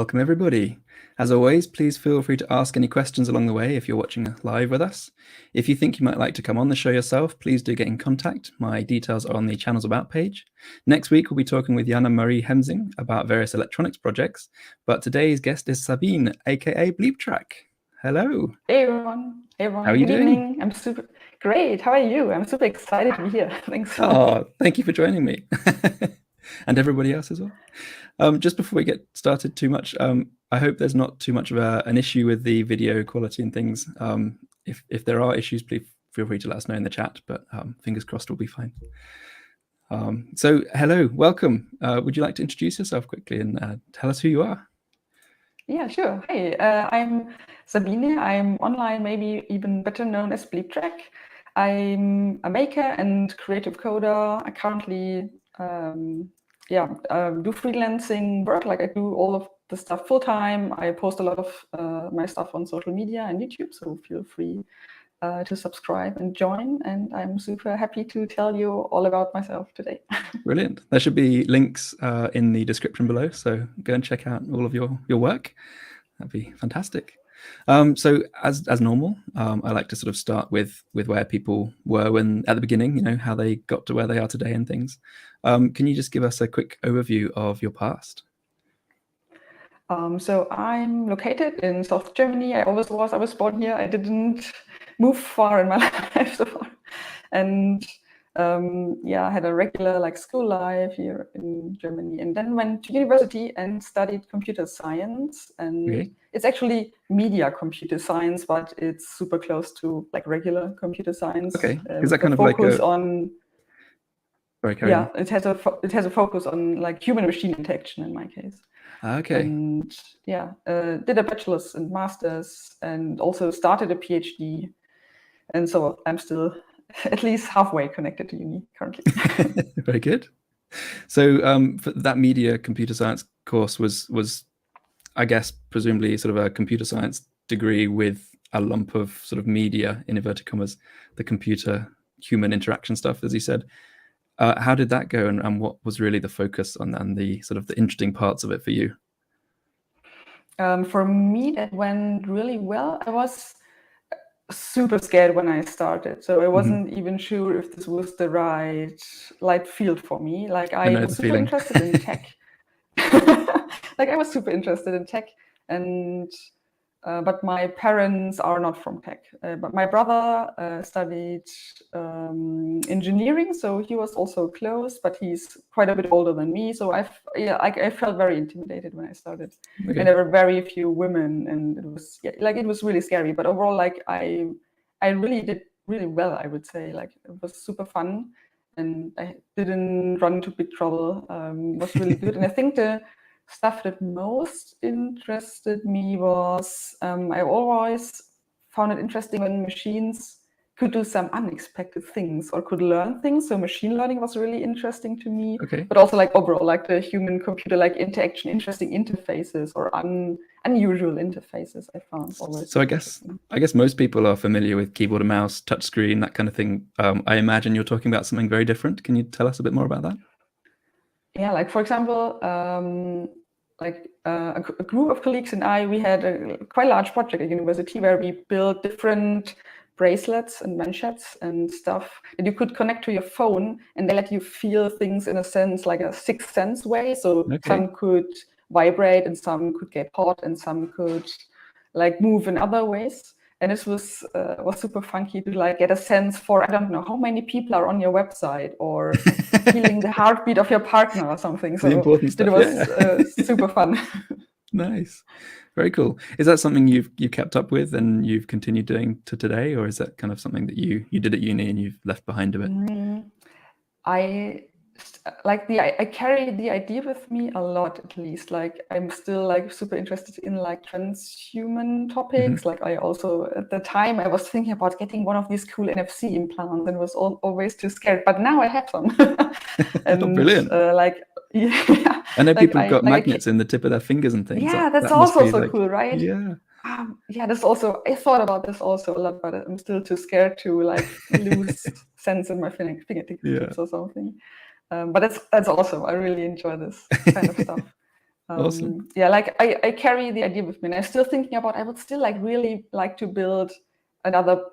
Welcome, everybody. As always, please feel free to ask any questions along the way if you're watching live with us. If you think you might like to come on the show yourself, please do get in contact. My details are on the Channels About page. Next week, we'll be talking with Jana Marie Hemsing about various electronics projects. But today's guest is Sabine, aka Bleeptrack. Hello. Hey everyone. Hey everyone. How are you Good doing? evening. I'm super great. How are you? I'm super excited to be here. Thanks. Oh, thank you for joining me. And everybody else as well. Just before we get started too much, I hope there's not too much of an issue with the video quality and things. If there are issues, please feel free to let us know in the chat, but fingers crossed we'll be fine. So hello, welcome. Would you like to introduce yourself quickly and tell us who you are? Yeah, sure. Hey, I'm Sabine. I'm online, maybe even better known as Bleeptrack. I'm a maker and creative coder. I currently do freelancing work. Like I do all of the stuff full time. I post a lot of my stuff on social media and YouTube, so feel free to subscribe and join. And I'm super happy to tell you all about myself today. Brilliant. There should be links in the description below, so go and check out all of your work. That'd be fantastic. So as normal, I like to sort of start with where people were at the beginning, you know, how they got to where they are today and things. Can you just give us a quick overview of your past? So I'm located in South Germany. I always was. I was born here. I didn't move far in my life so far. And I had a regular school life here in Germany, and then went to university and studied computer science. And it's actually media computer science, but it's super close to regular computer science. Okay, is that kind of focus like on? Sorry, carry on. It has a focus on human-machine interaction in my case. Okay. And did a bachelor's and master's, and also started a PhD. And so I'm still at least halfway connected to uni currently. Very good. So for that media computer science course was, I guess, presumably sort of a computer science degree with a lump of sort of media, in inverted commas, the computer human interaction stuff, as you said. How did that go, and what was really the focus on and the sort of the interesting parts of it for you? For me, that went really well. I was super scared when I stared, so I wasn't even sure if this was the right field for me. I was super interested in tech. I was super interested in tech, and but my parents are not from tech. But my brother studied engineering, so he was also close, but he's quite a bit older than me. So I felt very intimidated when I started. Okay. And there were very few women, and it was it was really scary. But overall, I really did really well, I would say. It was super fun, and I didn't run into big trouble. It was really good, and I think the stuff that most interested me was I always found it interesting when machines could do some unexpected things or could learn things. So machine learning was really interesting to me. Okay. But also overall the human computer interaction, interesting interfaces or unusual interfaces I found always. So I guess most people are familiar with keyboard and mouse, touchscreen, that kind of thing. I imagine you're talking about something very different. Can you tell us a bit more about that? Yeah, for example, a group of colleagues and we had a quite large project at university where we built different bracelets and manchettes and stuff that you could connect to your phone, and they let you feel things in a sense, like a sixth sense way. So some could vibrate, and some could get hot, and some could move in other ways. And this was super funky to get a sense for, I don't know, how many people are on your website, or feeling the heartbeat of your partner or something. So the important stuff. It was super fun. Nice. Very cool. Is that something you've kept up with and you've continued doing to today, or is that kind of something that you did at uni and you've left behind a bit? I carry the idea with me a lot, at least. I'm still super interested in transhuman topics. I also, at the time, I was thinking about getting one of these cool NFC implants, and was always too scared. But now I have some. And, brilliant. Yeah. I know people have got magnets in the tip of their fingers and things. Yeah, that's also so cool, right? Yeah. That's also, I thought about this also a lot, but I'm still too scared to lose sense in my fingertips or something. But that's awesome. I really enjoy this kind of stuff. Awesome. Yeah, like I carry the idea with me, and I'm still thinking about. I would still like really like to build another,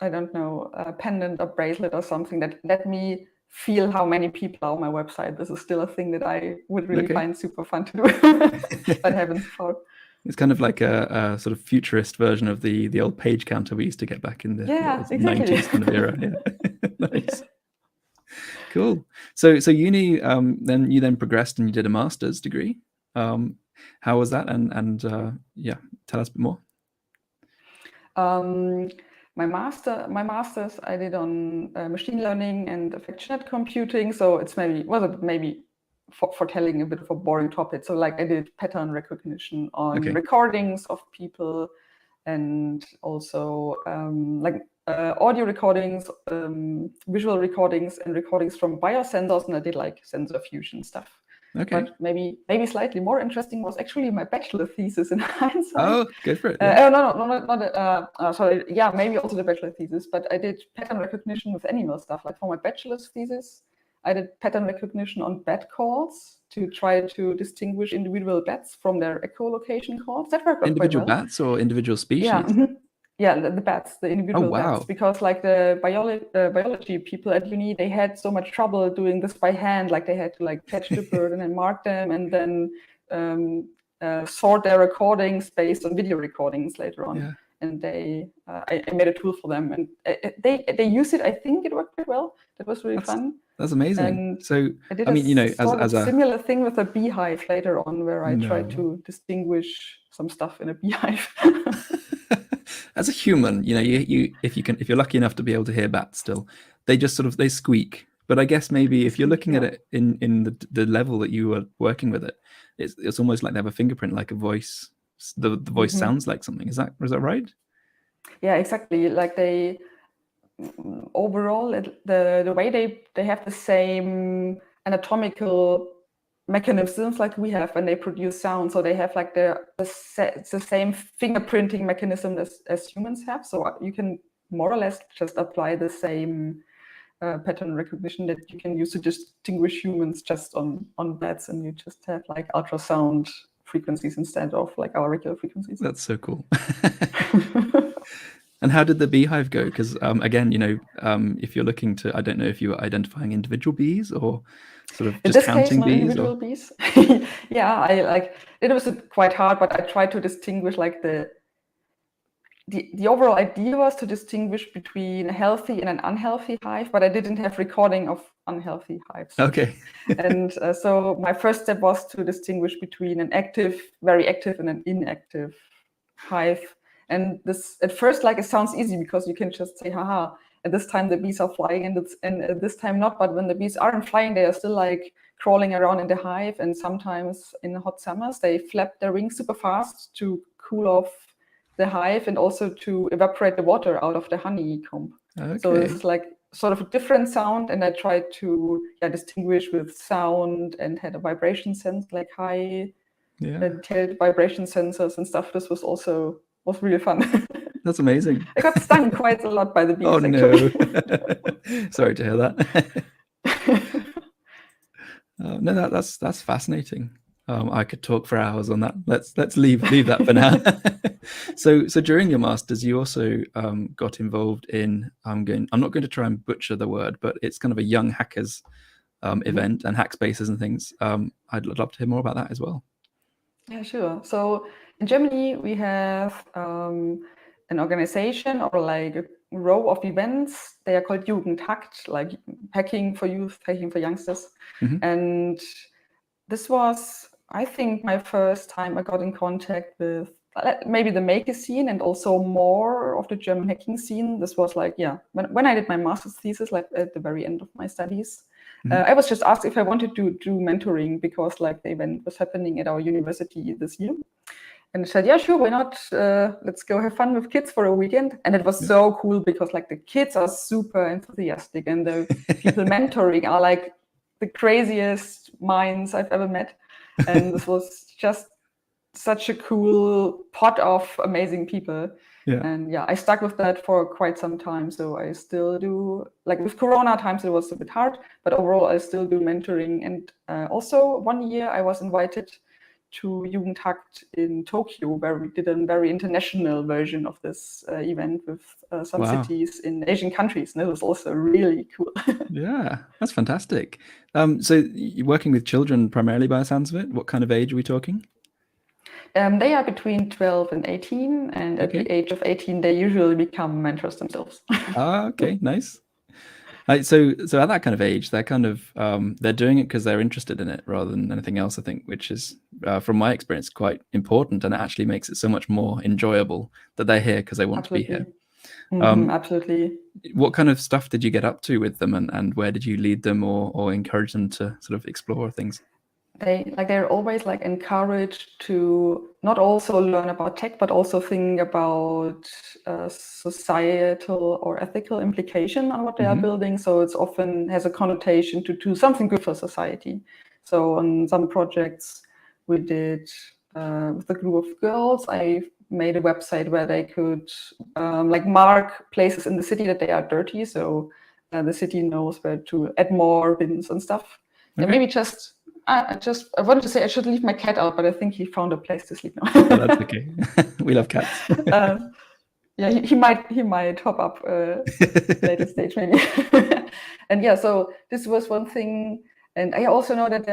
I don't know, pendant or bracelet or something that let me feel how many people are on my website. This is still a thing that I would really find super fun to do, but haven't before. It's kind of like a sort of futurist version of the old page counter we used to get back in the exactly. 90s kind of era. Yeah. Nice. Cool. So uni, then you progressed and you did a master's degree. How was that? And yeah, tell us a bit more. My master's I did on machine learning and affectionate computing. So it's maybe for telling a bit of a boring topic. So like I did pattern recognition on recordings of people, and also audio recordings, visual recordings, and recordings from biosensors. And I did like sensor fusion stuff. But maybe slightly more interesting was actually my bachelor thesis in hindsight. Oh, go for it. Yeah. Sorry. Yeah, maybe also the bachelor thesis. But I did pattern recognition with animal stuff. Like for my bachelor's thesis, I did pattern recognition on bat calls to try to distinguish individual bats from their echolocation calls. That worked individual quite well. Bats or individual species? Yeah. Yeah, the bats, the individual bats, because like the biology people at uni, they had so much trouble doing this by hand. Like they had to like catch the bird and then mark them, and then sort their recordings based on video recordings later on. Yeah. And I made a tool for them, and they used it. I think it worked pretty well. That was really fun. That's amazing. And so I did as a similar thing with a beehive later on, where I tried to distinguish some stuff in a beehive. As a human, if you're lucky enough to be able to hear bats still, they just they squeak. But I guess maybe if you're looking at it in the level that you were working with it, it's almost like they have a fingerprint, like a voice. The voice sounds like something. Is that right? Yeah, exactly. Like they overall, the way they have the same anatomical mechanisms like we have when they produce sound. So they have like the same fingerprinting mechanism as humans have. So you can more or less just apply the same pattern recognition that you can use to distinguish humans just on bats, and you just have like ultrasound frequencies instead of like our regular frequencies. That's so cool. And how did the beehive go? Because again, if you're looking to, I don't know if you were identifying individual bees or sort of just counting bees. Individual bees. Yeah, it was quite hard, but I tried to distinguish like the overall idea was to distinguish between a healthy and an unhealthy hive, but I didn't have recording of unhealthy hives. Okay. And so my first step was to distinguish between an active, very active, and an inactive hive. And this at first, it sounds easy because you can just say, haha, at this time the bees are flying and at this time not. But when the bees aren't flying, they are still like crawling around in the hive. And sometimes in hot summers, they flap their wings super fast to cool off the hive and also to evaporate the water out of the honeycomb. Okay. So it's like sort of a different sound. And I tried to distinguish with sound and had a vibration sense, like high detailed vibration sensors and stuff. This was really fun. That's amazing. I got stung quite a lot by the bees. Oh no! Sorry to hear that. No, that's fascinating. I could talk for hours on that. Let's leave that for now. So during your masters, you also got involved in I'm not going to try and butcher the word, but it's kind of a young hackers event and Hackspaces and things. I'd love to hear more about that as well. Yeah, sure. So in Germany, we have an organization or like a row of events. They are called Jugendhackt, like hacking for youth, hacking for youngsters. Mm-hmm. And this was, I think, my first time I got in contact with maybe the maker scene and also more of the German hacking scene. This was like, when I did my master's thesis, like at the very end of my studies. Mm-hmm. I was just asked if I wanted to do mentoring because like the event was happening at our university this year. And I said, yeah, sure, why not? Let's go have fun with kids for a weekend. And it was so cool because like the kids are super enthusiastic and the people mentoring are like the craziest minds I've ever met. And this was just such a cool pot of amazing people. Yeah. And I stuck with that for quite some time. So I still do, like with Corona times, it was a bit hard, but overall I still do mentoring. And also one year I was invited to Jugendhakt in Tokyo, where we did a very international version of this event with some cities in Asian countries, and it was also really cool. Yeah, that's fantastic. So you're working with children primarily by the sounds of it. What kind of age are we talking? They are between 12 and 18, and at the age of 18, they usually become mentors themselves. Okay, nice. So at that kind of age, they're kind of they're doing it because they're interested in it rather than anything else, I think, which is from my experience quite important, and it actually makes it so much more enjoyable that they're here because they want to be here. Absolutely. What kind of stuff did you get up to with them, and where did you lead them or encourage them to sort of explore things? They're always like encouraged to not also learn about tech, but also think about societal or ethical implication on what they are building. So it's often has a connotation to do something good for society. So on some projects we did with a group of girls, I made a website where they could like mark places in the city that they are dirty. So the city knows where to add more bins and stuff. And maybe I wanted to say I should leave my cat out, but I think he found a place to sleep now. Oh, that's okay. We love cats. Yeah, he might hop up later stage maybe. And yeah, so this was one thing. And I also know that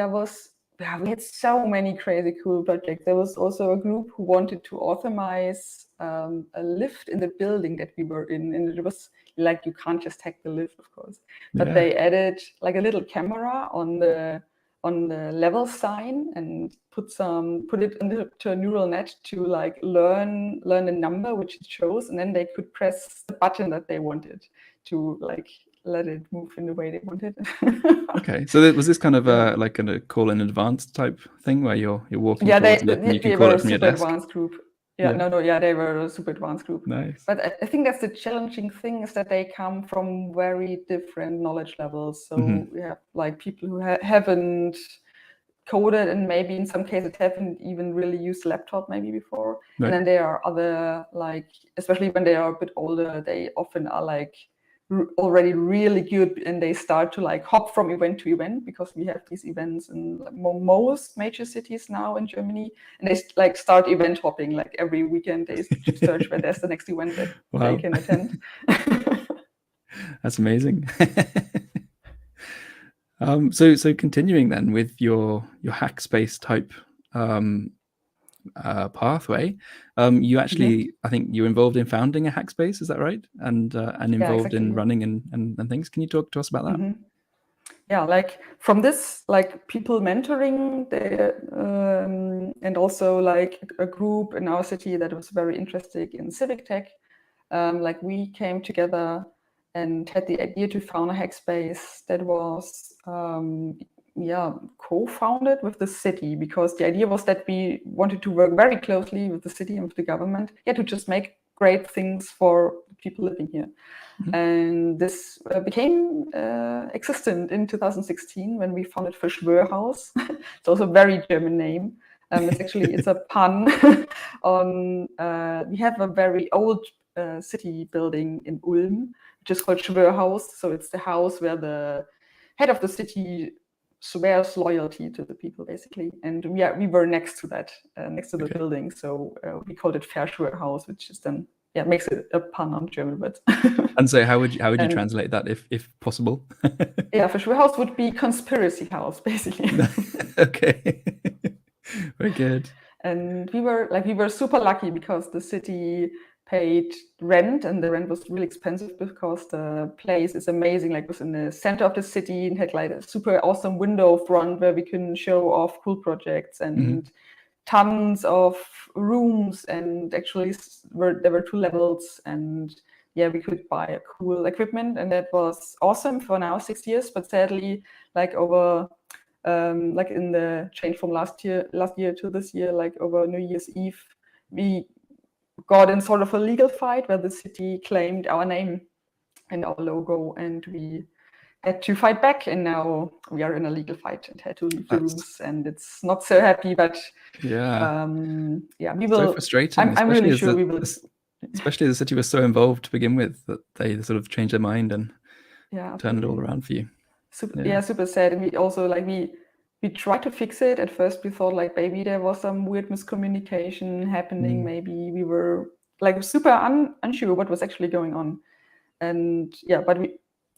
we had so many crazy cool projects. There was also a group who wanted to authorize a lift in the building that we were in, and it was like you can't just hack the lift, of course, but they added like a little camera on the level sign and put it into a neural net to like learn a number which it shows, and then they could press the button that they wanted to like let it move in the way they wanted. Okay, so was this kind of like a call in advance type thing where you're walking towards it and you can call it from your desk? Advanced group. They were a super advanced group. Nice. But I think that's the challenging thing, is that they come from very different knowledge levels. So we have like people who haven't coded, and maybe in some cases haven't even really used laptop maybe before. Right. And then there are other, like, especially when they are a bit older, they often are like already really good, and they start to like hop from event to event, because we have these events in most major cities now in Germany, and they like start event hopping. Like every weekend they search where there's the next event that they can attend. That's amazing. So continuing then with your Hackspace type pathway, you actually, I think you're involved in founding a Hackspace, is that right? And involved in running and things. Can you talk to us about that? Yeah, like from this, like people mentoring, and also like a group in our city that was very interested in civic tech. Like we came together and had the idea to found a Hackspace that was co-founded with the city, because the idea was that we wanted to work very closely with the city and with the government, to just make great things for people living here. And this became existent in 2016 when we founded Verschwörhaus. It's also a very German name. It's a pun on, we have a very old city building in Ulm, which is called Schwörhaus. So it's the house where the head of the city swears loyalty to the people, basically. And we were next to that, next to the building. So we called it Verschwörhaus, which is then makes it a pun on German words. And so how would you translate that if possible? Verschwörhaus would be conspiracy house, basically. Okay. Very good. And we were super lucky because the city paid rent, and the rent was really expensive because the place is amazing. Like it was in the center of the city and had like a super awesome window front where we can show off cool projects, and tons of rooms, and actually there were 2 levels, and we could buy a cool equipment, and that was awesome for now 6 years. But sadly, like over like in the change from last year to this year, like over New Year's Eve, we got in sort of a legal fight where the city claimed our name and our logo, and we had to fight back, and now we are in a legal fight and had to leave the rooms, and it's not so happy, but we will. So frustrating. I'm really sure we will. Especially the city was so involved to begin with that they sort of changed their mind and turned it all around for you. Super sad. And we also tried to fix it. At first we thought like maybe there was some weird miscommunication happening. Maybe we were like super unsure what was actually going on. And yeah, but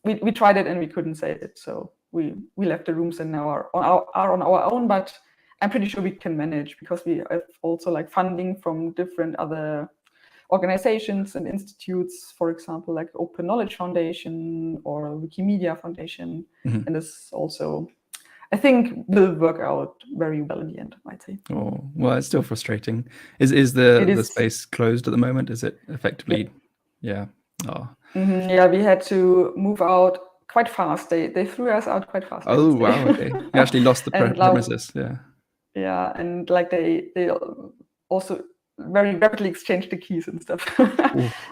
we tried it and we couldn't save it. So we left the rooms and now are on our own, but I'm pretty sure we can manage because we have also like funding from different other organizations and institutes, for example, like Open Knowledge Foundation or Wikimedia Foundation. And this also, I think, will work out very well in the end, I might say. Oh, well, it's still frustrating. Is the space closed at the moment? Is it effectively? Yeah. Oh. Yeah, we had to move out quite fast. They threw us out quite fast. Oh, wow. Okay. You actually lost the premises. Yeah. Yeah, and like they also very rapidly exchanged the keys and stuff.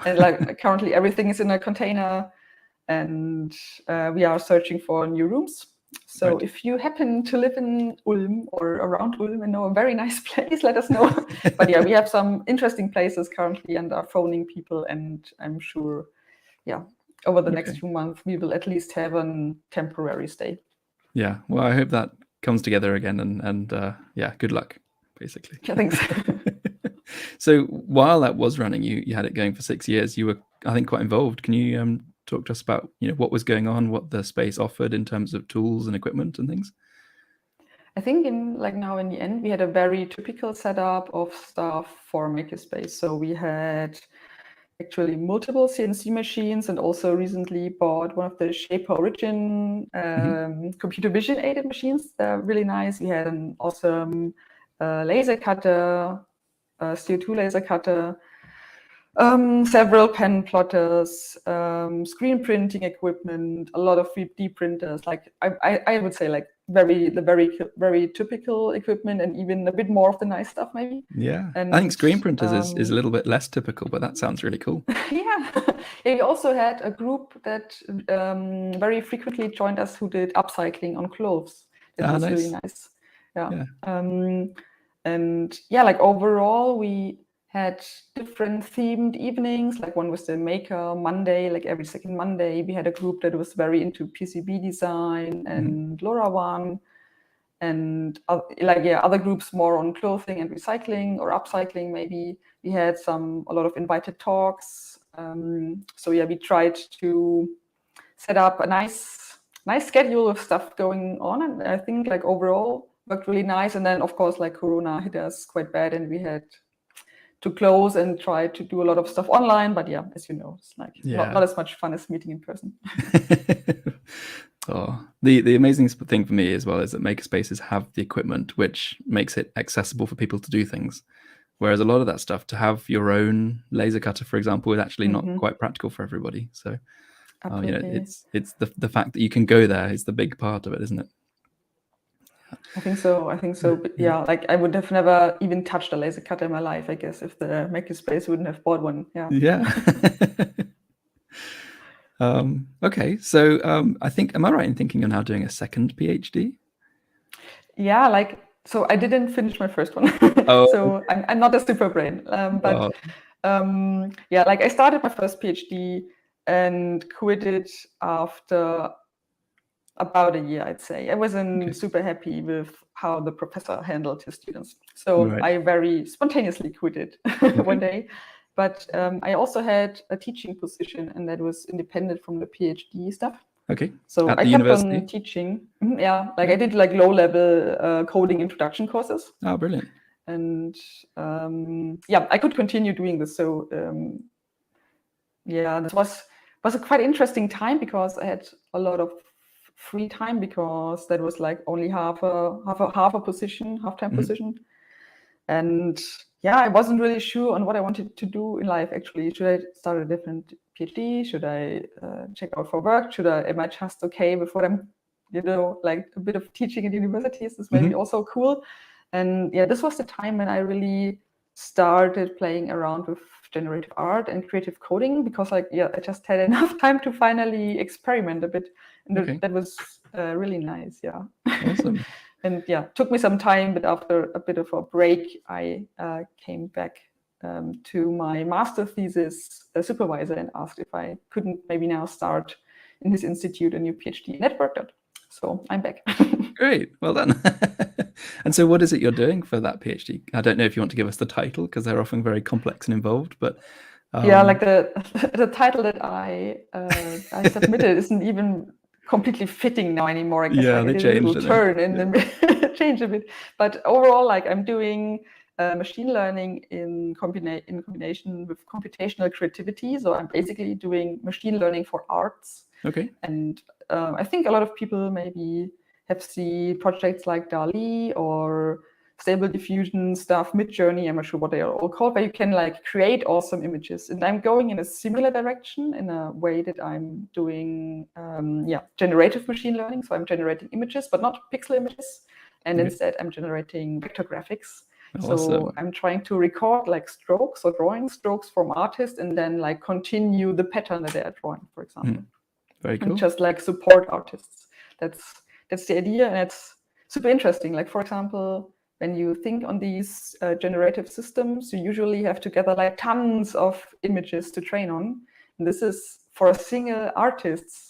And like currently everything is in a container, and we are searching for new rooms. So if you happen to live in Ulm or around Ulm and know a very nice place, let us know. But yeah, we have some interesting places currently and are phoning people, and I'm sure, yeah, over the next few months we will at least have a temporary stay. Yeah, well, I hope that comes together again, and yeah, good luck, basically. Thanks. So while that was running, you had it going for 6 years. You were, I think, quite involved. Can you talk to us about what was going on, what the space offered in terms of tools and equipment and things? I think now in the end, we had a very typical setup of stuff for Makerspace. So we had actually multiple CNC machines, and also recently bought one of the Shaper Origin computer vision aided machines. They're really nice. We had an awesome laser cutter, CO2 laser cutter, several pen plotters, screen printing equipment, a lot of 3D printers. Like I would say, like very typical equipment, and even a bit more of the nice stuff maybe. Yeah, and I think screen printers is a little bit less typical, but that sounds really cool. Yeah, we also had a group that very frequently joined us who did upcycling on clothes. It was really nice. Yeah. And yeah, like overall we had different themed evenings. Like one was the Maker Monday, like every second Monday. We had a group that was very into PCB design and LoRaWAN, and other groups more on clothing and recycling or upcycling maybe. We had a lot of invited talks. So yeah, we tried to set up a nice schedule of stuff going on, and I think like overall worked really nice. And then of course like Corona hit us quite bad, and we had to close and try to do a lot of stuff online. But yeah, as you know, it's like not as much fun as meeting in person. Oh, the amazing thing for me as well is that makerspaces have the equipment which makes it accessible for people to do things. Whereas a lot of that stuff, to have your own laser cutter, for example, is actually not quite practical for everybody. So, it's the fact that you can go there is the big part of it, isn't it? I think so. But yeah, like I would have never even touched a laser cutter in my life, I guess, if the Makerspace wouldn't have bought one. Yeah. Okay, so I think, am I right in thinking you're now doing a second PhD? Yeah, so I didn't finish my first one. So I'm not a super brain. But yeah, like I started my first PhD and quit it after about a year, I'd say. I wasn't super happy with how the professor handled his students. So I very spontaneously quit it one day. But I also had a teaching position, and that was independent from the PhD stuff. Okay. So I kept on teaching. Yeah, like I did like low-level coding introduction courses. Oh, brilliant. And yeah, I could continue doing this. So yeah, this was a quite interesting time because I had a lot of free time, because that was like only half a position, half-time position. And yeah, I wasn't really sure on what I wanted to do in life, actually. Should I start a different PhD? Should I check out for work? Am I just okay with what I'm, like a bit of teaching at universities is maybe also cool. And yeah, this was the time when I really started playing around with generative art and creative coding, because I just had enough time to finally experiment a bit. And that was really nice. Yeah. Awesome. And yeah, took me some time, but after a bit of a break, I came back to my master thesis supervisor and asked if I couldn't maybe now start in his institute a new PhD, and that worked out. So I'm back. Great, well done. And so what is it you're doing for that PhD? I don't know if you want to give us the title, because they're often very complex and involved, but yeah, like the title that I submitted isn't even completely fitting now anymore. I guess yeah, like they I did a little changed, turn and then change a bit. But overall, like I'm doing machine learning in combination with computational creativity. So I'm basically doing machine learning for arts. Okay. And I think a lot of people maybe have seen projects like DALL-E or Stable Diffusion stuff, Midjourney, I'm not sure what they are all called, but you can like create awesome images. And I'm going in a similar direction in a way that I'm doing generative machine learning. So I'm generating images, but not pixel images. And instead I'm generating vector graphics. Awesome. So I'm trying to record like strokes or drawing strokes from artists and then like continue the pattern that they are drawing, for example. Very cool. And just like support artists. That's the idea, and it's super interesting. Like for example, when you think on these generative systems, you usually have to gather like tons of images to train on. And this is for a single artist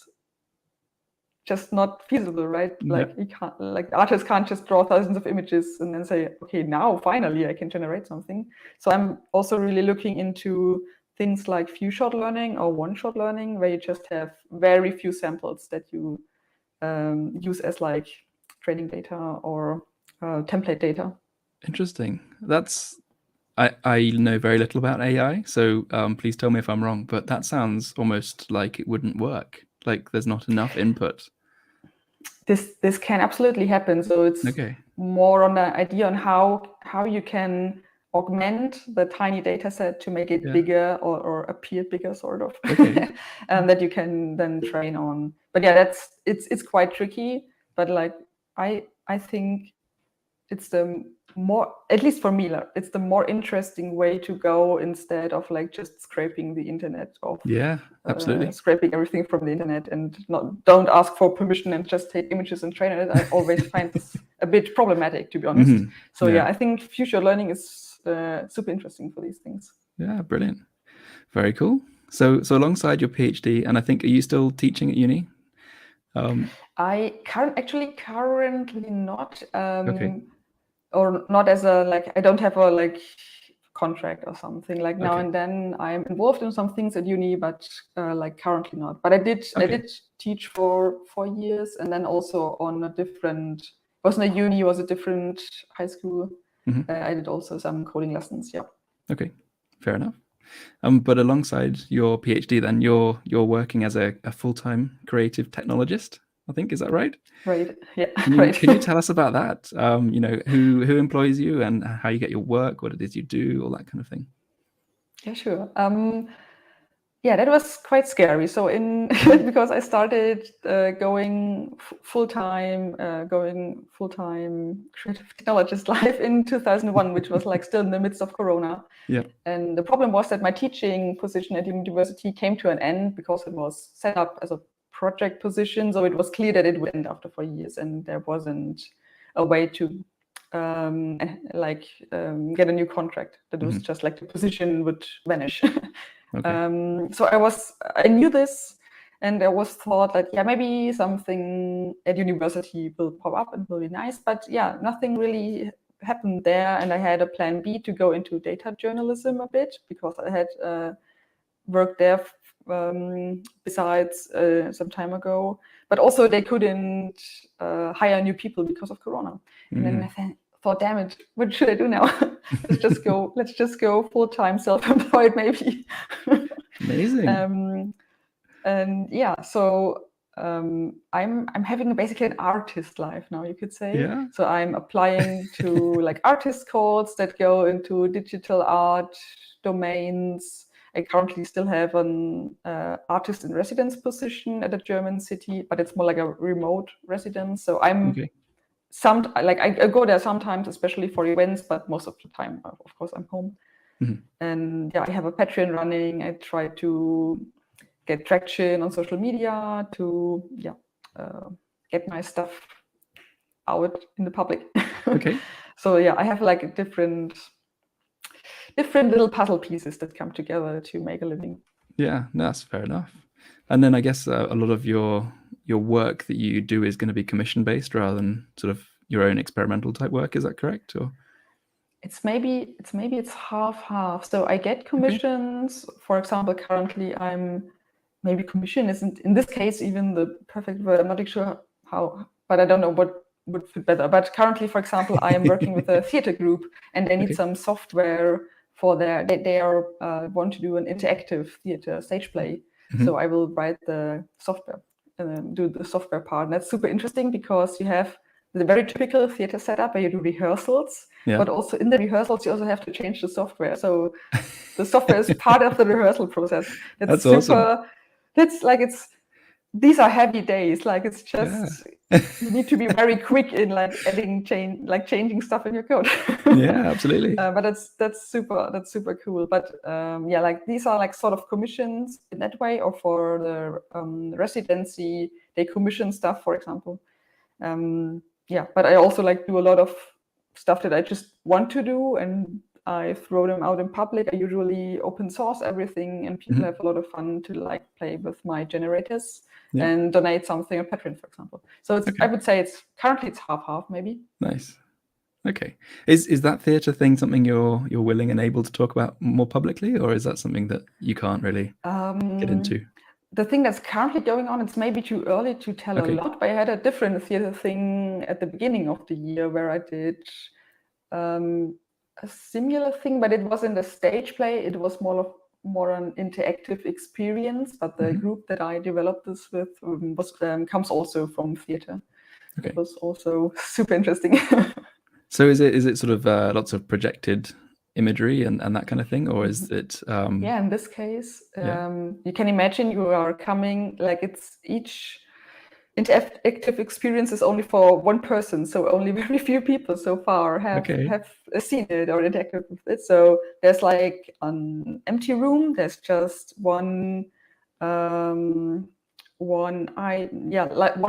just not feasible, right? Like you can't, like the artist can't just draw thousands of images and then say, okay, now finally I can generate something. So I'm also really looking into things like few-shot learning or one-shot learning, where you just have very few samples that you use as like training data or template data. Interesting. I know very little about AI, so please tell me if I'm wrong, but that sounds almost like it wouldn't work. Like there's not enough input. This can absolutely happen. So it's more on the idea on how you can augment the tiny data set to make it bigger or appear bigger, sort of, that you can then train on. But yeah, it's quite tricky. But like I think it's the more, at least for me, it's the more interesting way to go instead of like just scraping the internet off. Yeah, absolutely. Scraping everything from the internet and don't ask for permission and just take images and train it. I always find this a bit problematic, to be honest. So yeah, I think future learning is super interesting for these things. Yeah, brilliant. Very cool. So alongside your PhD, and I think, are you still teaching at uni? I currently not. Or not as a, like, I don't have a like contract or something. Like now and then I'm involved in some things at uni, but like currently not. But I did teach for 4 years, and then also on a different, wasn't a uni, was a different high school. I did also some coding lessons. Yeah. Okay, fair enough. But alongside your PhD, then you're working as a full-time creative technologist, I think, is that right? Right. Yeah. Can you tell us about that? You know, who employs you and how you get your work, what it is you do, all that kind of thing. Yeah, sure. Yeah, that was quite scary. So because I started going full-time creative technologist life in 2001, which was like still in the midst of Corona. Yeah. And the problem was that my teaching position at university came to an end because it was set up as a project position. So it was clear that it would end after 4 years, and there wasn't a way to get a new contract. That was just like the position would vanish. So I knew this, and I was thought that maybe something at university will pop up and will be nice, but nothing really happened there. And I had a plan B to go into data journalism a bit, because I had worked there besides some time ago, but also they couldn't hire new people because of Corona. And then I thought, damn it, what should I do now? let's just go full-time self-employed, maybe. Amazing. And so I'm having basically an artist life now, you could say. Yeah. So I'm applying to like artist codes that go into digital art domains. I currently still have an artist in residence position at a German city, but it's more like a remote residence. So I'm I go there sometimes, especially for events, but most of the time, of course, I'm home. And I have a Patreon running. I try to get traction on social media to get my stuff out in the public. So I have like different little puzzle pieces that come together to make a living. Yeah, that's fair enough. And then I guess a lot of your your work that you do is going to be commission based rather than sort of your own experimental type work. Is that correct? Or it's maybe it's half. So I get commissions. For example, currently maybe commission isn't in this case even the perfect word. I'm not sure how, but I don't know what would fit better. But currently, for example, I am working with a theater group, and they need some software for they want to do an interactive theater stage play. So I will write the software, do the software part. And that's super interesting because you have the very typical theater setup where you do rehearsals, but also in the rehearsals you also have to change the software. So the software is part of the rehearsal process. That's super awesome. That's like these are heavy days. Like it's just you need to be very quick in like changing stuff in your code. Yeah, absolutely. But that's super cool. But like these are like sort of commissions in that way, or for the residency they commission stuff, for example. But I also like do a lot of stuff that I just want to do, and I throw them out in public. I usually open source everything, and people have a lot of fun to like play with my generators and donate something on Patreon, for example. So I would say currently it's half maybe. Nice. Okay. Is that theatre thing something you're willing and able to talk about more publicly, or is that something that you can't really get into? The thing that's currently going on, it's maybe too early to tell a lot, but I had a different theater thing at the beginning of the year where I did a similar thing, but it wasn't a stage play. It was more an interactive experience. But the group that I developed this with comes also from theater. It was also super interesting. So is it sort of lots of projected imagery and that kind of thing, or is it in this case you can imagine you are coming, like it's each interactive experience is only for one person, so only very few people so far have seen it or interacted with it. So there's like an empty room, there's just one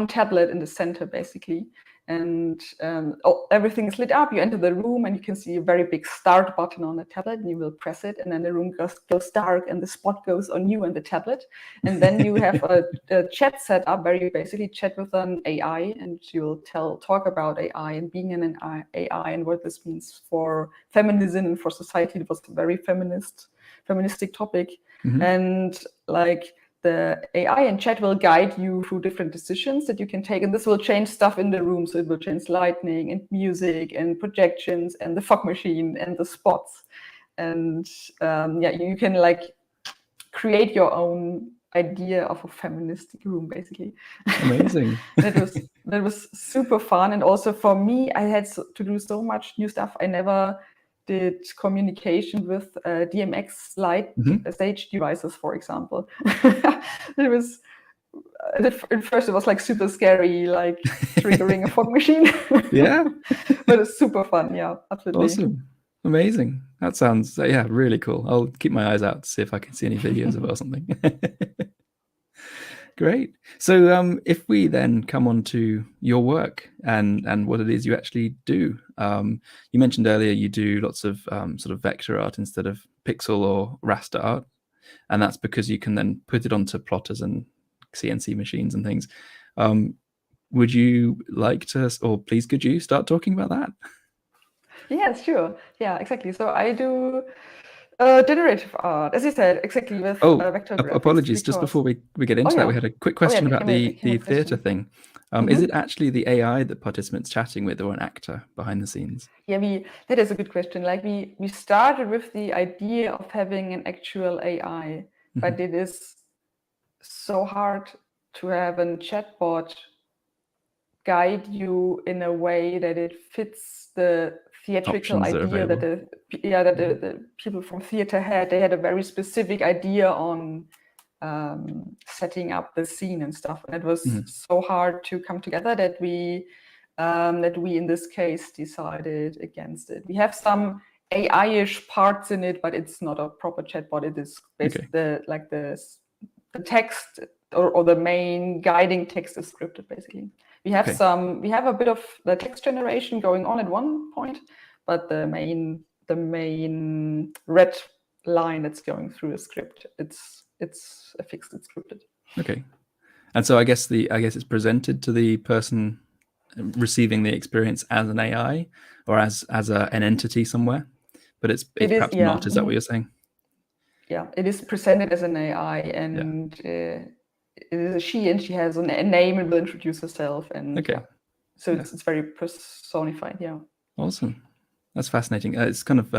tablet in the center basically, and everything is lit up. You enter the room and you can see a very big start button on the tablet, and you will press it, and then the room goes dark and the spot goes on you and the tablet. And then you have a chat set up where you basically chat with an AI, and you'll talk about AI and being an AI and what this means for feminism and for society. It was a very feministic topic. And like the AI and chat will guide you through different decisions that you can take, and this will change stuff in the room. So it will change lighting and music and projections and the fog machine and the spots. And you can like create your own idea of a feministic room, basically. Amazing. that was super fun. And also for me, I had to do so much new stuff. I never did communication with DMX light stage devices, for example. It was at first it was like super scary, like triggering a fog machine. But it's super fun. Yeah, absolutely. Awesome. Amazing. That sounds really cool. I'll keep my eyes out to see if I can see any videos of it or something. Great. So if we then come on to your work and what it is you actually do, you mentioned earlier you do lots of sort of vector art instead of pixel or raster art, and that's because you can then put it onto plotters and CNC machines and things. Would you like to, or please could you start talking about that? Yeah, sure. Yeah, exactly. So I do generative art, as you said, exactly with vector graphics. Apologies, just before we get into that, we had a quick question about the theatre thing. Is it actually the AI that participants chatting with, or an actor behind the scenes? Yeah, that is a good question. Like we started with the idea of having an actual AI, but it is so hard to have a chatbot guide you in a way that it fits the theatrical idea that the people from theater had. They had a very specific idea on setting up the scene and stuff, and it was so hard to come together that we in this case decided against it. We have some AI-ish parts in it, but it's not a proper chatbot. It is basically the text or the main guiding text is scripted basically. We have a bit of the text generation going on at one point, but the main red line that's going through a script, it's affixed, it's scripted. Okay. And so I guess it's presented to the person receiving the experience as an AI or as an entity somewhere, but it's perhaps not. Is that what you're saying? Yeah, it is presented as an AI, and it is a she, and she has a name and will introduce herself, and so it's very personified. Yeah. Awesome. That's fascinating. It's kind of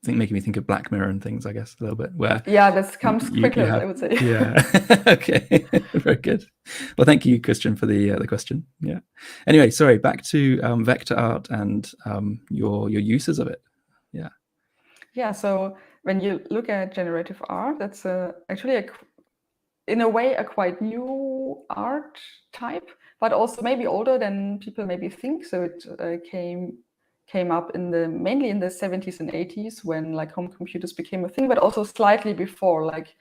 making me think of Black Mirror and things, I guess, a little bit. Where this comes quicker, I would say. Yeah. Okay. Very good. Well, thank you, Christian, for the question. Yeah. Anyway, sorry. Back to vector art and your uses of it. Yeah. Yeah. So when you look at generative art, that's actually in a way a quite new art type, but also maybe older than people maybe think. So it came up mainly in the 70s and 80s when like home computers became a thing, but also slightly before, like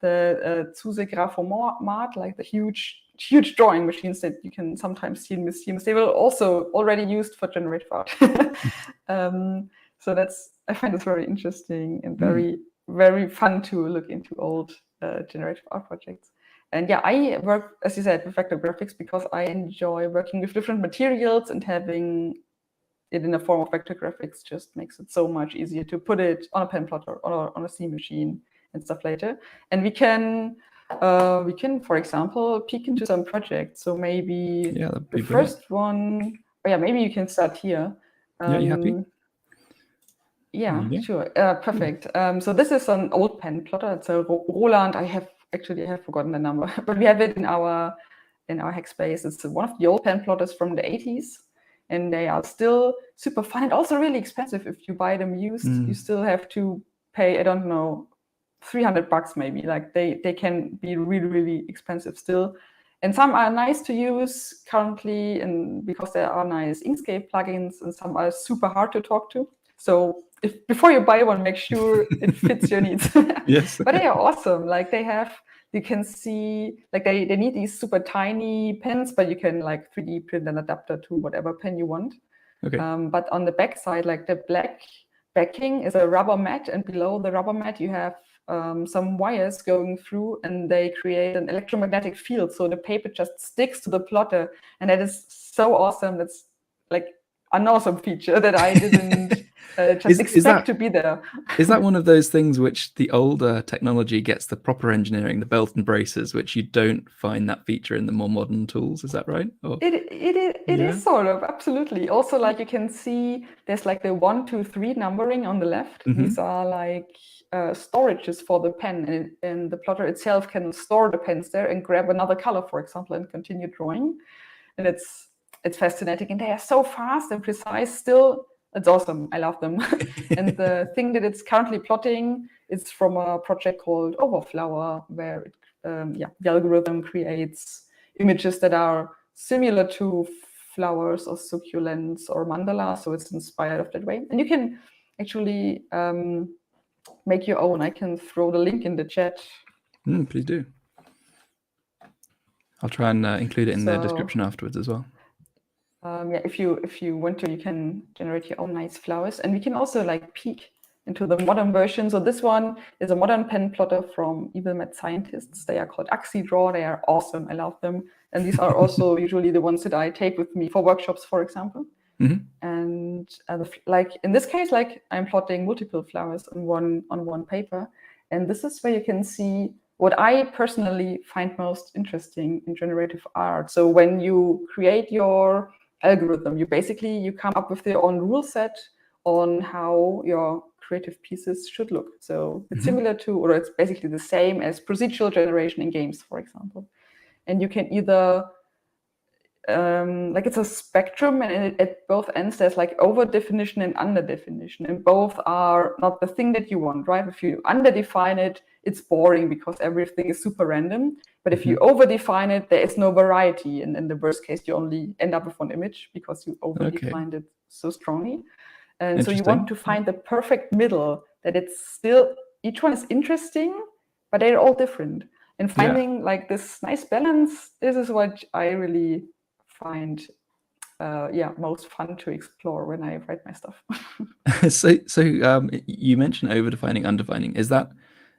the Zusegraphomat, like the huge drawing machines that you can sometimes see in museums. They were also already used for generative art. So I find this very interesting and very, very fun to look into old generative art projects. And yeah, I work, as you said, with vector graphics because I enjoy working with different materials, and having it in a form of vector graphics just makes it so much easier to put it on a pen plotter or on a C machine and stuff later. And we can, for example, peek into some projects. So maybe the first one, maybe you can start here. You happy? Yeah, sure. Perfect. So this is an old pen plotter. It's a Roland. I have forgotten the number, but we have it in our Hackspace. It's one of the old pen plotters from the 80s, and they are still super fun and also really expensive. If you buy them used, you still have to pay, I don't know, $300 maybe. Like they can be really, really expensive still. And some are nice to use currently, and because there are nice Inkscape plugins, and some are super hard to talk to. So before you buy one, make sure it fits your needs. Yes. But they are awesome. Like you can see, like they need these super tiny pens, but you can like 3D print an adapter to whatever pen you want. Okay. But on the back side, like the black backing is a rubber mat, and below the rubber mat you have some wires going through, and they create an electromagnetic field. So the paper just sticks to the plotter, and that is so awesome. That's like an awesome feature that I didn't expect to be there. Is that one of those things which the older technology gets the proper engineering, the belt and braces, which you don't find that feature in the more modern tools? Is that right? Or? It is sort of, absolutely. Also, like you can see, there's like the 1, 2, 3 numbering on the left. These are like storages for the pen, and the plotter itself can store the pens there and grab another color, for example, and continue drawing. And it's fascinating, and they are so fast and precise still. It's awesome. I love them. And the thing that it's currently plotting is from a project called Overflower, where the algorithm creates images that are similar to flowers or succulents or mandala. So it's inspired of that way. And you can actually make your own. I can throw the link in the chat. Please do. I'll try and include it in the description afterwards as well. If you want to, you can generate your own nice flowers, and we can also like peek into the modern version. So this one is a modern pen plotter from Evil Mad Scientists. They are called AxiDraw. They are awesome. I love them. And these are also usually the ones that I take with me for workshops, for example. And like in this case, like I'm plotting multiple flowers on one paper, and this is where you can see what I personally find most interesting in generative art. So when you create your algorithm, you come up with your own rule set on how your creative pieces should look. So it's similar to, or it's basically the same as procedural generation in games, for example. And you can either like it's a spectrum, and at both ends there's like over definition and under definition, and both are not the thing that you want, right? If you under define it, it's boring because everything is super random. But if you over define it, there is no variety, and in the worst case you only end up with one image because you over defined it so strongly. And so you want to find the perfect middle, that it's still, each one is interesting, but they're all different. And finding like this nice balance, this is what I really find most fun to explore when I write my stuff. So you mentioned overdefining, undefining. Is that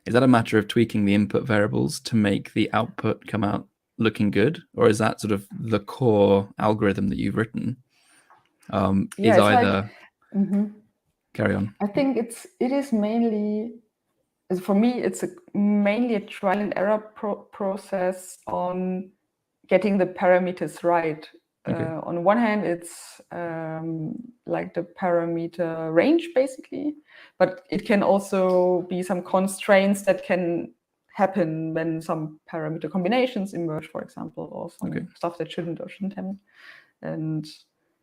a matter of tweaking the input variables to make the output come out looking good, or is that sort of the core algorithm that you've written? Yeah, is it's either like, carry on. I think it is mainly, for me, it's mainly a trial and error process on getting the parameters right. Okay. On one hand, it's like the parameter range, basically, but it can also be some constraints that can happen when some parameter combinations emerge, for example, or some stuff that shouldn't happen. And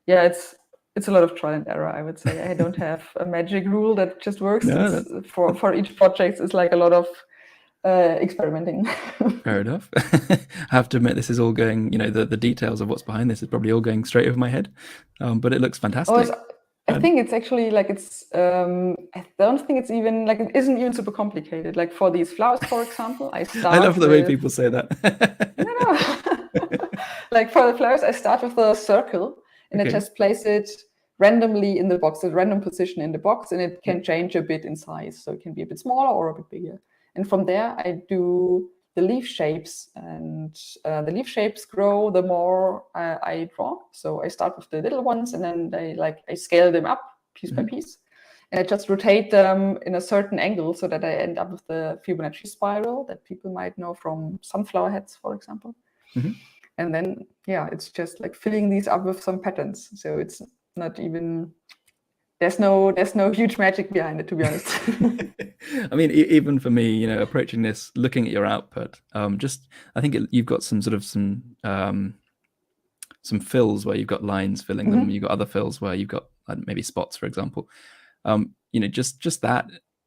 yeah, it's a lot of trial and error, I would say. I don't have a magic rule that just works. No, for each project, it's like a lot of experimenting. Fair enough. I have to admit, this is all going, the details of what's behind this is probably all going straight over my head, but it looks fantastic. I think it's actually like I don't think it's even like it isn't even super complicated. Like for these flowers, for example, I love the way people say that. No. Like for the flowers, I start with a circle and I just place it randomly in the box, a random position in the box, and it can change a bit in size. So it can be a bit smaller or a bit bigger. And from there, I do the leaf shapes, and the leaf shapes grow the more I draw. So I start with the little ones, and then I scale them up piece by piece, and I just rotate them in a certain angle so that I end up with the Fibonacci spiral that people might know from sunflower heads, for example. And then it's just like filling these up with some patterns. So it's not even. There's no huge magic behind it, to be honest. I mean, even for me, approaching this, looking at your output, I think you've got some fills where you've got lines filling them. You've got other fills where you've got maybe spots, for example. Just that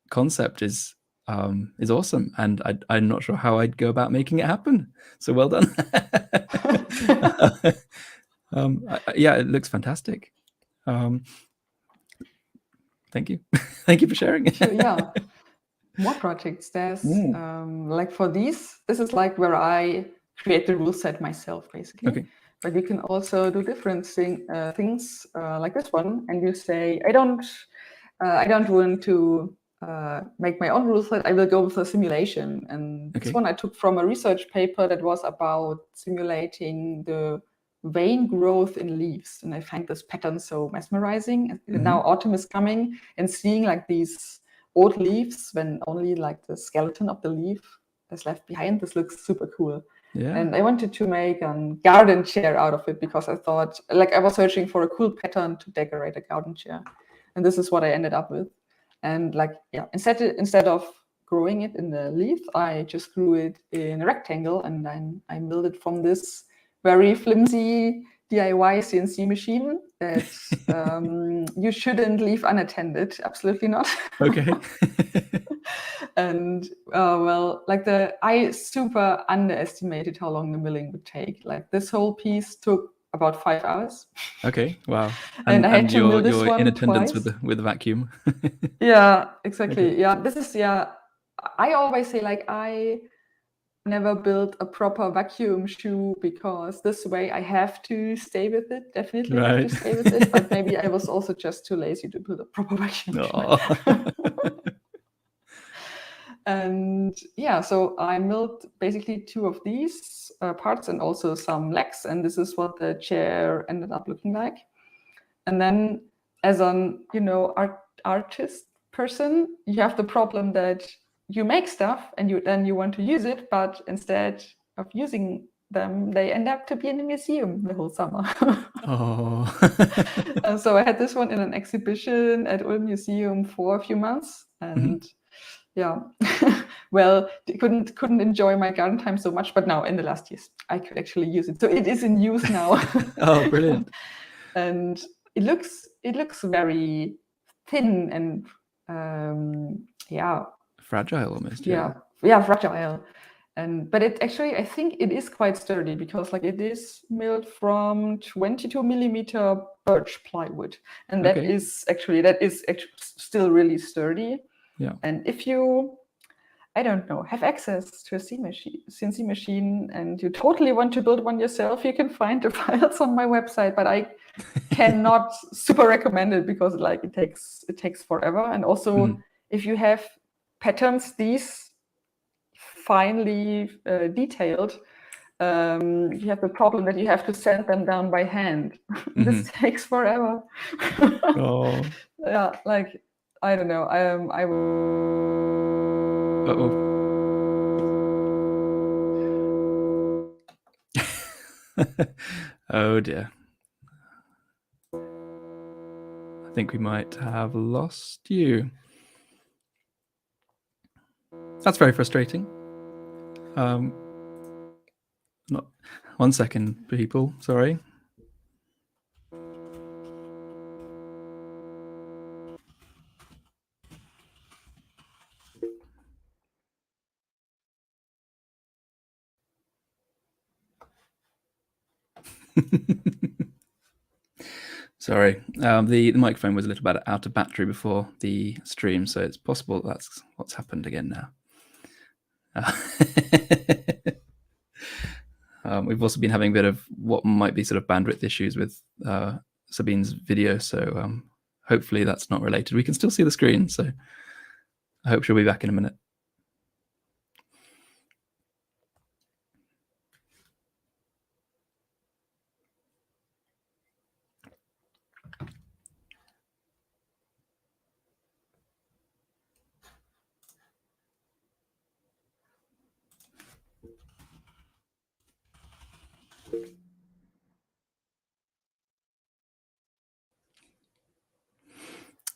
concept is awesome, and I'm not sure how I'd go about making it happen. So well done. It looks fantastic. Thank you. Thank you for sharing. Sure, yeah. More projects. There's like for this is like where I create the rule set myself, basically. Okay. But you can also do different things like this one, and you say, I don't want to make my own rule set. I will go with a simulation. And this one I took from a research paper that was about simulating the vein growth in leaves, and I find this pattern so mesmerizing. Now autumn is coming, and seeing like these old leaves when only like the skeleton of the leaf is left behind, this looks super cool. And I wanted to make a garden chair out of it, because I thought, like, I was searching for a cool pattern to decorate a garden chair, and this is what I ended up with. And like, instead of growing it in the leaf, I just grew it in a rectangle, and then I milled it from this very flimsy DIY CNC machine that you shouldn't leave unattended. Absolutely not. Okay. And I super underestimated how long the milling would take. Like this whole piece took about 5 hours. Okay, wow. And I had to mill this you're one in attendance twice. with the vacuum. Yeah, exactly. Okay. Yeah, this is I always say, like, I never built a proper vacuum shoe, because this way I have to stay with it. Definitely have to stay with it. But maybe I was also just too lazy to build a proper vacuum shoe. And so I milled basically 2 of these parts and also some legs, and this is what the chair ended up looking like. And then, as an artist person, you have the problem that you make stuff and you want to use it, but instead of using them, they end up to be in a museum the whole summer. And so I had this one in an exhibition at Ulm Museum for a few months, and well, couldn't enjoy my garden time so much, but now in the last years I could actually use it, so it is in use now. Oh, brilliant. And it looks very thin and fragile almost. Fragile. But it actually, I think it is quite sturdy, because like it is milled from 22 millimeter birch plywood, and that is actually still really sturdy. Yeah. And if you, I don't know, have access to a CNC machine and you totally want to build one yourself, you can find the files on my website, but I cannot super recommend it, because like it takes forever. And also if you have patterns these finely detailed, you have the problem that you have to sand them down by hand. This takes forever. Oh. Yeah, like, I don't know. I Uh-oh. Oh dear. I think we might have lost you. That's very frustrating. Not 1 second, people. Sorry. Sorry, the microphone was a little bit out of battery before the stream, so it's possible that's what's happened again now. We've also been having a bit of what might be sort of bandwidth issues with Sabine's video, so hopefully that's not related. We can still see the screen, so I hope she'll be back in a minute.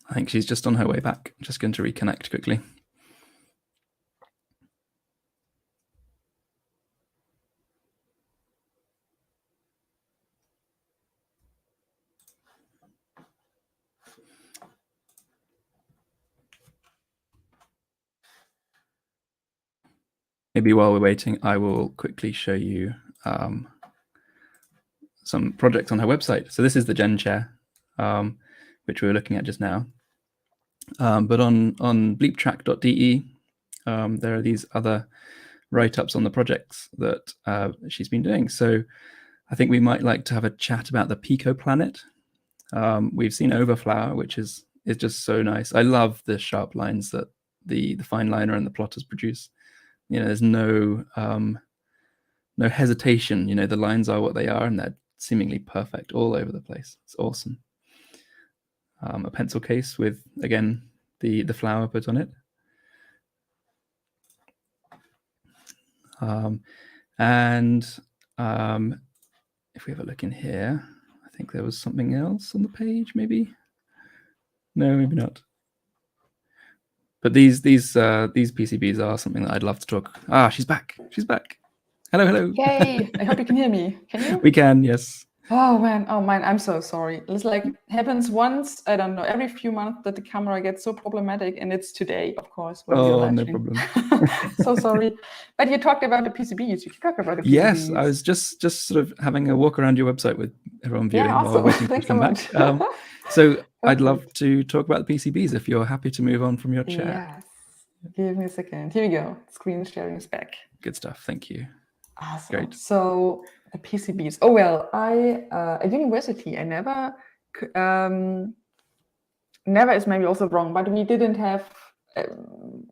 I think she's just on her way back. I'm just going to reconnect quickly. Maybe while we're waiting, I will quickly show you some projects on her website. So this is the Gen Chair, which we were looking at just now. But on bleeptrack.de, there are these other write-ups on the projects that she's been doing. So I think we might like to have a chat about the Pico Planet. We've seen Overflower, which is just so nice. I love the sharp lines that the fine liner and the plotters produce. You know, there's no hesitation. You know, the lines are what they are, and they're seemingly perfect all over the place. It's awesome. A pencil case with, again, the flower put on it. If we have a look in here, I think there was something else on the page, maybe. No, maybe not. But these PCBs are something that I'd love to talk. Ah, she's back. She's back. Hello, hello. Yay! I hope you can hear me. Can you? We can, yes. Oh man, I'm so sorry. It's like happens once, I don't know, every few months that the camera gets so problematic, and it's today, of course. Oh, no problem. So sorry. But you talked about the PCBs. You talked about the PCBs. Yes, I was just sort of having a walk around your website with everyone viewing while waiting to come back. So I'd love to talk about the PCBs if you're happy to move on from your chair. Yes. Give me a second. Here we go. Screen sharing is back. Good stuff. Thank you. Awesome. Great. So the PCBs. Oh well, at university I never is maybe also wrong, but we didn't have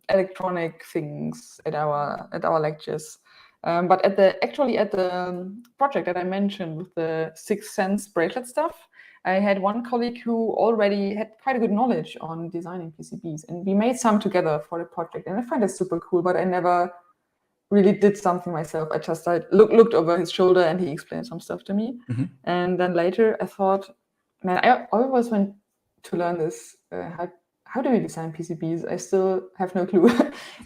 electronic things at our lectures. But at the project that I mentioned with the 6th Sense bracelet stuff, I had one colleague who already had quite a good knowledge on designing PCBs, and we made some together for the project, and I find it super cool. But I never really did something myself. I just looked over his shoulder and he explained some stuff to me. And then later I thought, man, I always went to learn this. How do we design PCBs? I still have no clue.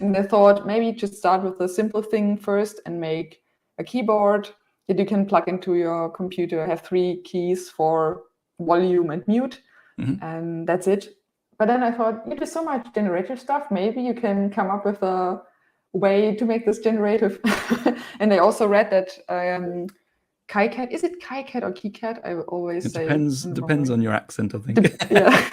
And I thought maybe just start with a simple thing first and make a keyboard that you can plug into your computer, have 3 keys for volume and mute, and that's it. But then I thought, you do so much generator stuff, maybe you can come up with a way to make this generative. And I also read that KiCad, is it KiCad or KiCad? I always say depends on your accent, I think. Yeah.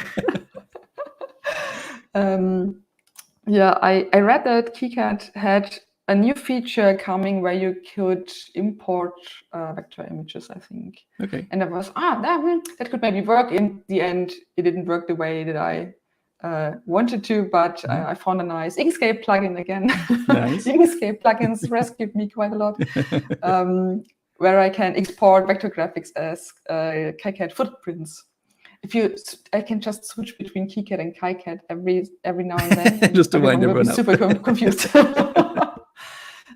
I read that KiCad had a new feature coming where you could import vector images, I think. Okay. And I was that could maybe work. In the end, it didn't work the way that I wanted to, but I found a nice Inkscape plugin again. Nice. Inkscape plugins rescued me quite a lot, where I can export vector graphics as KiCad footprints. I can just switch between KiCad and KiCad every now and then. Just to wind everyone up. Super confused.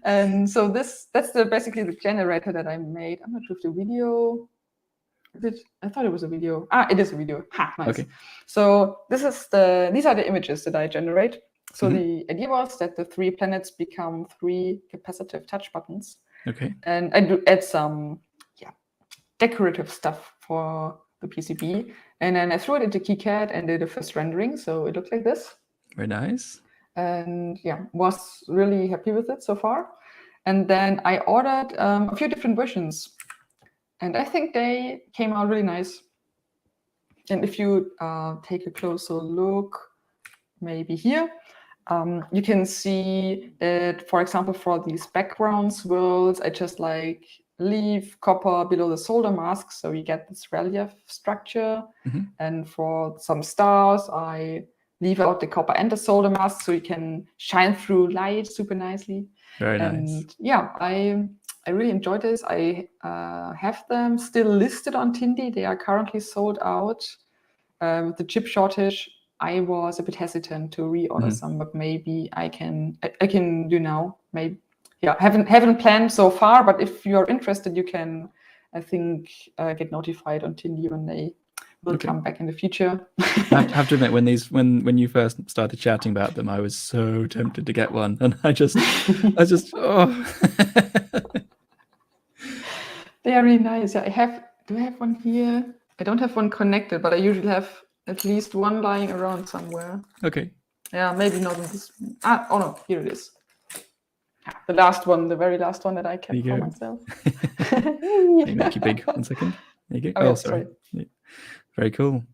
And so that's basically the generator that I made. I'm not sure if the video. I thought it was a video. It is a video. Nice. Okay. So these are the images that I generate. So the idea was that the 3 planets become 3 capacitive touch buttons. Okay. And I do add some decorative stuff for the PCB. And then I threw it into KiCad and did a first rendering. So it looks like this. Very nice. And was really happy with it so far. And then I ordered a few different versions. And I think they came out really nice. And if you take a closer look, maybe here, you can see that, for example, for these backgrounds worlds, I just leave copper below the solder mask, so you get this relief structure. And for some stars, I leave out the copper and the solder mask, so you can shine through light super nicely. Very nice. And I really enjoyed this. I have them still listed on Tindie. They are currently sold out. With the chip shortage, I was a bit hesitant to reorder some, but maybe I can do now. Maybe, haven't planned so far. But if you're interested, you can, I think, get notified on Tindie when they will come back in the future. I have to admit, when you first started chatting about them, I was so tempted to get one, and I just They are really nice. Do I have one here? I don't have one connected, but I usually have at least one lying around somewhere. Okay. Yeah, maybe not in this. Oh no, here it is. The last one, the very last one that I kept for myself. Let me make you big. 1 second. There you go. Oh, sorry. Yeah. Very cool.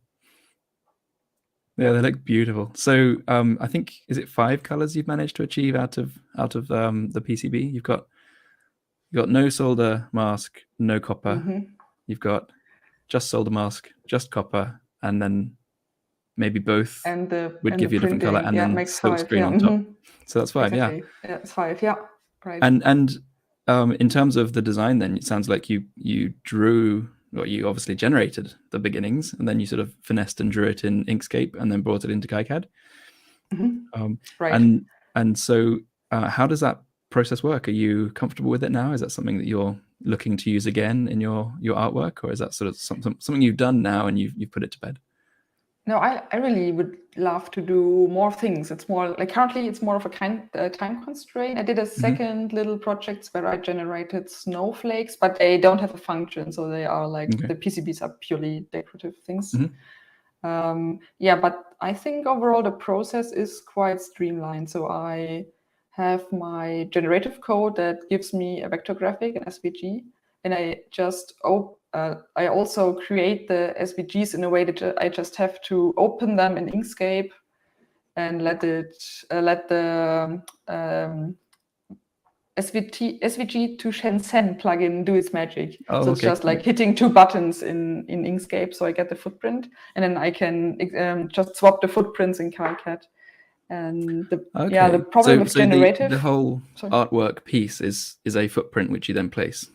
Yeah, they look beautiful. So I think, is it 5 colors you've managed to achieve out of the PCB? You've got no solder mask, no copper. You've got just solder mask, just copper, and then maybe both would give you a different color, and then silkscreen on top. So that's 5, exactly. Yeah, it's 5, right. And in terms of the design, then it sounds like you drew, or you obviously generated the beginnings, and then you sort of finessed and drew it in Inkscape, and then brought it into KiCad. Right. And so how does that process work? Are you comfortable with it now? Is that something that you're looking to use again in your artwork, or is that sort of something you've done now and you've put it to bed? No, I really would love to do more things. It's more like currently it's more of a time constraint. I did a second little project where I generated snowflakes, but they don't have a function, so they are the PCBs are purely decorative things. But I think overall the process is quite streamlined. So I have my generative code that gives me a vector graphic, an SVG, and I just I also create the SVGs in a way that I just have to open them in Inkscape and let the SVG to Shenzhen plugin do its magic. So it's just like hitting 2 buttons in Inkscape, so I get the footprint, and then I can just swap the footprints in KiCad. And the problem with generative, the whole artwork piece is a footprint which you then place.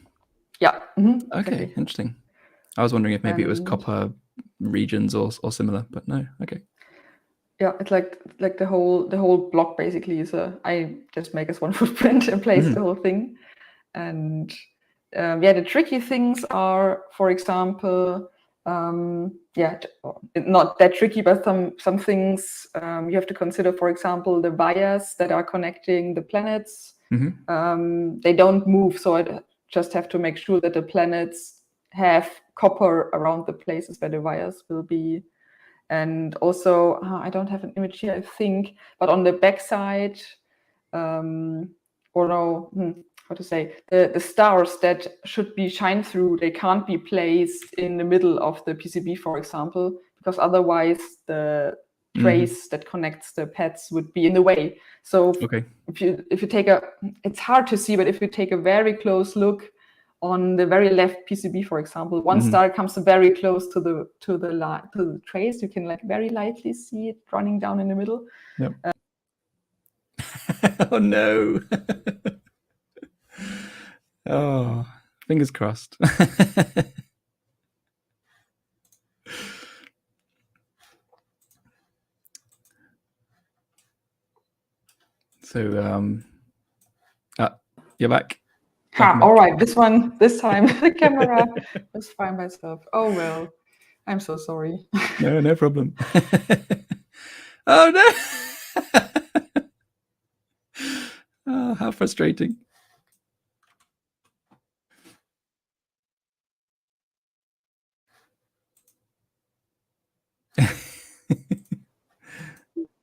Yeah. Okay, exactly. Interesting. I was wondering if maybe it was copper regions or similar, but no. Okay. Yeah, it's like the whole block basically is I just make as one footprint and place the whole thing. And the tricky things are, for example, not that tricky, but some things you have to consider. For example, the wires that are connecting the planets, they don't move, so I just have to make sure that the planets have copper around the places where the wires will be. And also, I don't have an image here, I think, but on the backside, the stars that should be shine through, they can't be placed in the middle of the PCB, for example, because otherwise the trace that connects the pads would be in the way. So if you take it's hard to see, but if you take a very close look on the very left PCB, for example, one star comes very close to the trace. You can like very lightly see it running down in the middle. Yep. Oh no. Oh, fingers crossed. So, you're back. All right, this time the camera was fine by itself. Oh well, I'm so sorry. No problem. Oh no! Oh, how frustrating.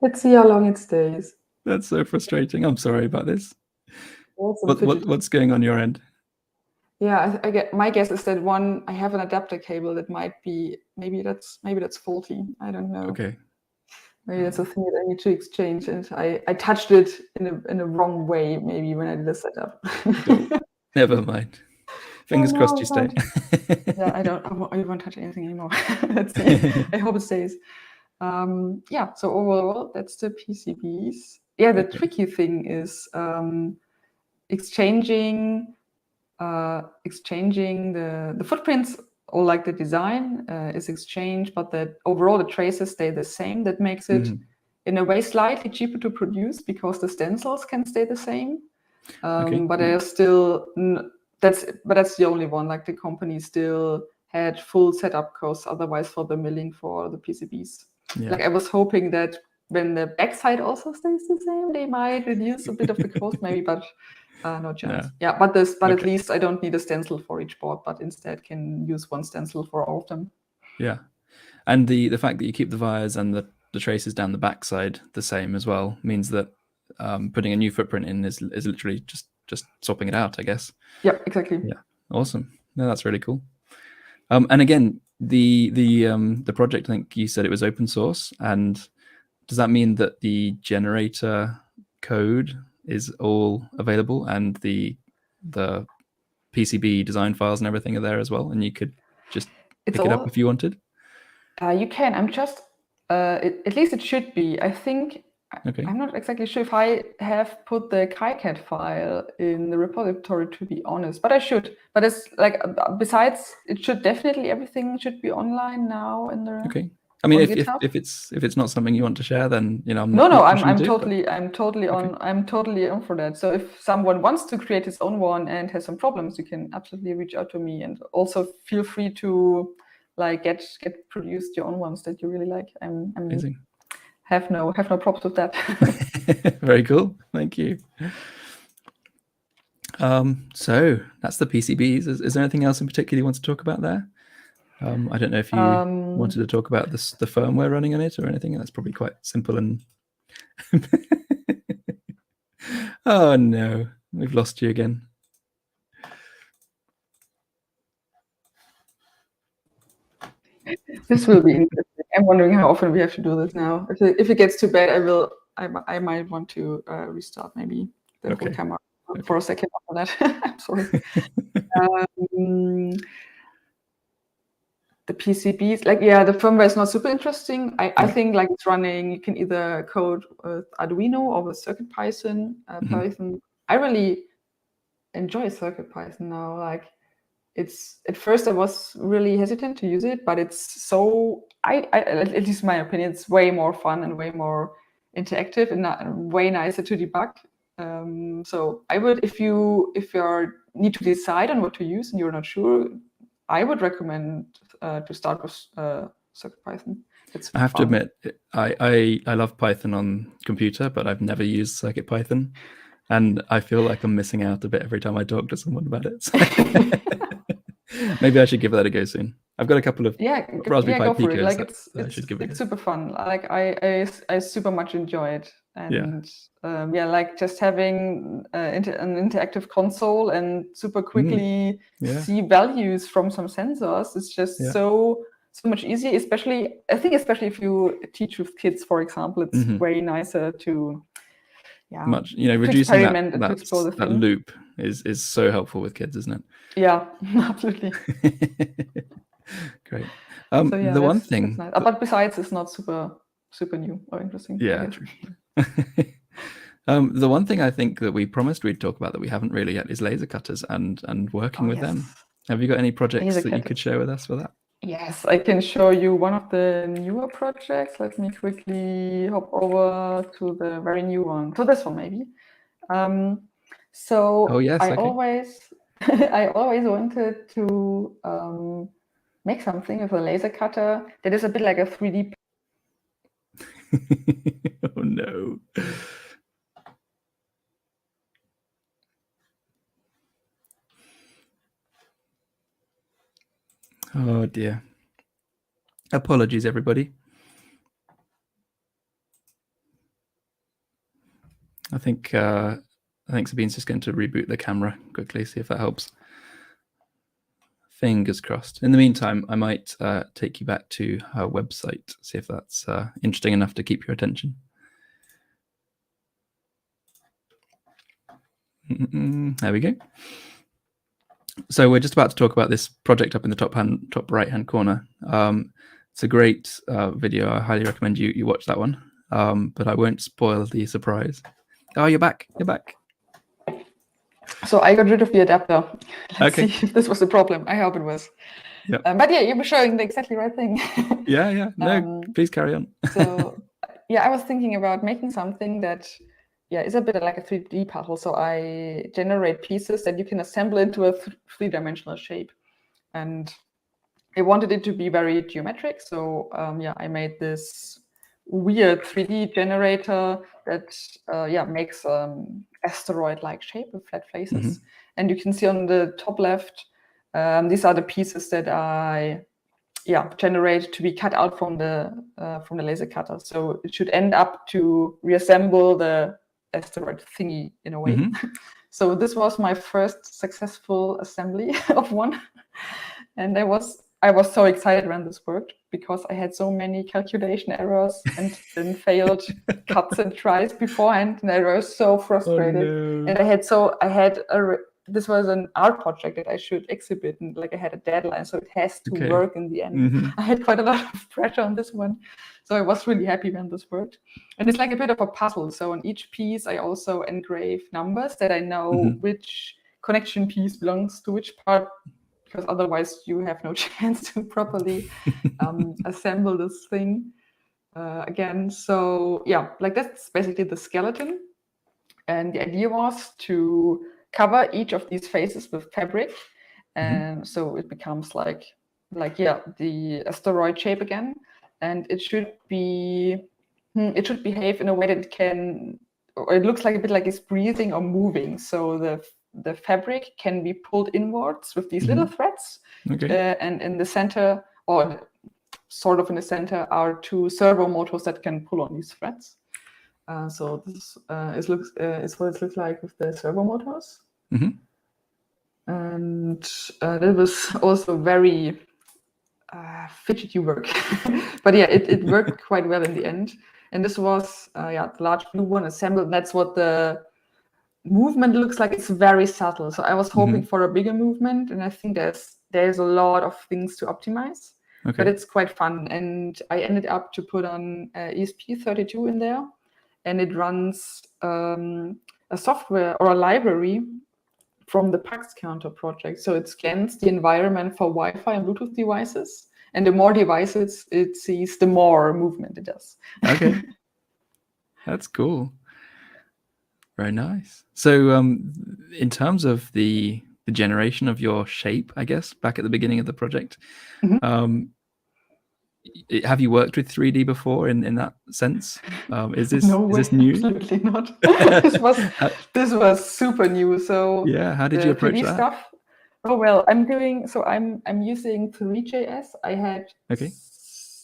Let's see how long it stays. That's so frustrating. I'm sorry about this. What's going on your end? Yeah, my guess is that I have an adapter cable that might be maybe that's faulty. I don't know. Okay. Maybe that's a thing that I need to exchange, and I touched it in a wrong way maybe when I did the setup. Never mind. Fingers crossed you stay. Yeah, I won't touch anything anymore. Let's see. I hope it stays. Yeah, so overall, that's the PCBs. Yeah, the tricky thing is exchanging the footprints, or like the design is exchanged, but overall the traces stay the same. That makes it in a way slightly cheaper to produce because the stencils can stay the same. But they're still that's the only one. Like the company still had full setup costs otherwise for the milling for the PCBs. Yeah. Like I was hoping that when the backside also stays the same, they might reduce a bit of the cost maybe, but no chance. Yeah, but at least I don't need a stencil for each board, but instead can use one stencil for all of them. Yeah, and the fact that you keep the vias and the traces down the backside the same as well means that putting a new footprint in is literally just swapping it out, I guess. Yeah, exactly. Yeah, awesome. No, that's really cool. And again, the project, I think you said it was open source, and does that mean that the generator code is all available and the PCB design files and everything are there as well, and you could just pick it up if you wanted? You can. I'm just at least it should be. I think I'm not exactly sure if I have put the KiCad file in the repository, to be honest, but I should. But it's like besides, it should definitely everything should be online now in the. Okay. I mean, if it's not something you want to share, then I'm not. I'm totally on for that. So if someone wants to create his own one and has some problems, you can absolutely reach out to me, and also feel free to like get produced your own ones that you really like. I'm amazing. Have no problems with that. Very cool. Thank you. So that's the PCBs. Is there anything else in particular you want to talk about there? I don't know if you wanted to talk about the firmware running on it or anything. That's probably quite simple and. Oh no, we've lost you again. This will be interesting. I'm wondering how often we have to do this now. If it gets too bad, I might want to restart maybe the whole camera for a second after that. I'm sorry. The PCBs, the firmware is not super interesting. I think like it's running. You can either code with Arduino or with CircuitPython. Python. I really enjoy CircuitPython now. Like. It's at first I was really hesitant to use it, but it's so at least in my opinion, it's way more fun and way more interactive and way nicer to debug. So I would, if you need to decide on what to use and you're not sure, I would recommend to start with CircuitPython. I have to admit, I love Python on computer, but I've never used CircuitPython, and I feel like I'm missing out a bit every time I talk to someone about it. So maybe I should give that a go soon. I've got a couple of Raspberry Pi Picos. Like it's super fun. Like I super much enjoy it, and like just having an interactive console and super quickly see values from some sensors. It's just so much easier. Especially if you teach with kids, for example, it's way nicer to much, reducing that loop is so helpful with kids, isn't it? Yeah, absolutely. Great. The one thing, nice. But besides, it's not super new or interesting. Yeah, true. The one thing I think that we promised we'd talk about that we haven't really yet is laser cutters and working with them. Have you got any projects that you could share with us for that? Yes, I can show you one of the newer projects. Let me quickly hop over to the very new one, to this one maybe. I always wanted to make something with a laser cutter that is a bit like a 3D. Oh no. Oh dear. Apologies, everybody. I think Sabine's just going to reboot the camera quickly, see if that helps. Fingers crossed. In the meantime, I might take you back to her website, see if that's interesting enough to keep your attention. There we go. So we're just about to talk about this project up in the top right-hand corner. It's a great video. I highly recommend you watch that one, but I won't spoil the surprise. Oh, you're back. You're back. So I got rid of the adapter. Let's see if this was a problem. I hope it was. Yep. But yeah, you were showing the exactly right thing. Yeah. No, please carry on. So yeah, I was thinking about making something that is a bit like a 3D puzzle. So I generate pieces that you can assemble into a three-dimensional shape. And I wanted it to be very geometric. So I made this weird 3D generator that makes asteroid-like shape with flat faces. And you can see on the top left, these are the pieces that I generate to be cut out from the laser cutter. So it should end up to reassemble the asteroid thingy in a way. So this was my first successful assembly of one, and I was so excited when this worked because I had so many calculation errors and then failed cuts and tries beforehand, and I was so frustrated. Oh, no. And this was an art project that I should exhibit, and I had a deadline, so it has to work in the end. I had quite a lot of pressure on this one, so I was really happy when this worked. And it's like a bit of a puzzle. So on each piece, I also engrave numbers that I know which connection piece belongs to which part, because otherwise you have no chance to properly assemble this thing again. So that's basically the skeleton. And the idea was to cover each of these faces with fabric, and so it becomes like the asteroid shape again. And it should behave in a way that it looks like a bit like it's breathing or moving. So the fabric can be pulled inwards with these little threads, and in the center, or sort of in the center, are two servo motors that can pull on these threads. So this is what it looks like with the servo motors. And that was also very fidgety work. But it worked quite well in the end. And this was the large blue one assembled. That's what the movement looks like. It's very subtle. So I was hoping for a bigger movement, and I think there's a lot of things to optimize. But it's quite fun. And I ended up to put on ESP32 in there, and it runs a software or a library from the PAX counter project. So it scans the environment for Wi-Fi and Bluetooth devices, and the more devices it sees, the more movement it does. Okay, that's cool. Very nice. So in terms of the generation of your shape, I guess, back at the beginning of the project, have you worked with 3D before in that sense? Is this new? Absolutely not. This was super new. So how did you approach that? Stuff, I'm using 3JS. I had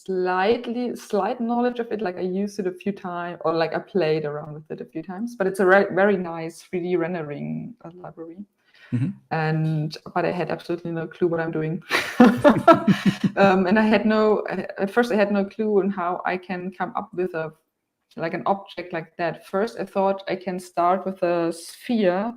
slight knowledge of it. I used it a few times, or I played around with it a few times. But it's a very nice 3D rendering library. But I had absolutely no clue what I'm doing. And at first I had no clue on how I can come up with a like an object like that. First, I thought I can start with a sphere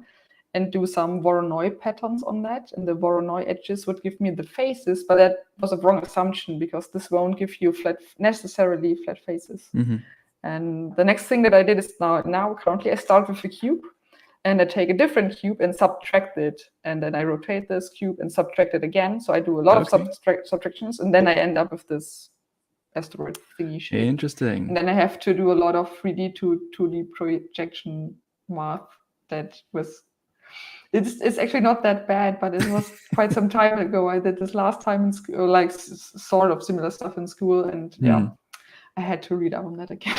and do some Voronoi patterns on that, and the Voronoi edges would give me the faces, but that was a wrong assumption because this won't give you necessarily flat faces. And the next thing that I did is now currently I start with a cube, and I take a different cube and subtract it, and then I rotate this cube and subtract it again. So I do a lot of subtractions, and then I end up with this asteroid thingy shape. Interesting. And then I have to do a lot of 3D to 2D projection math. That was, it's actually not that bad, but it was quite some time ago. I did this last time in school, like sort of similar stuff in school, and yeah, I had to read up on that again.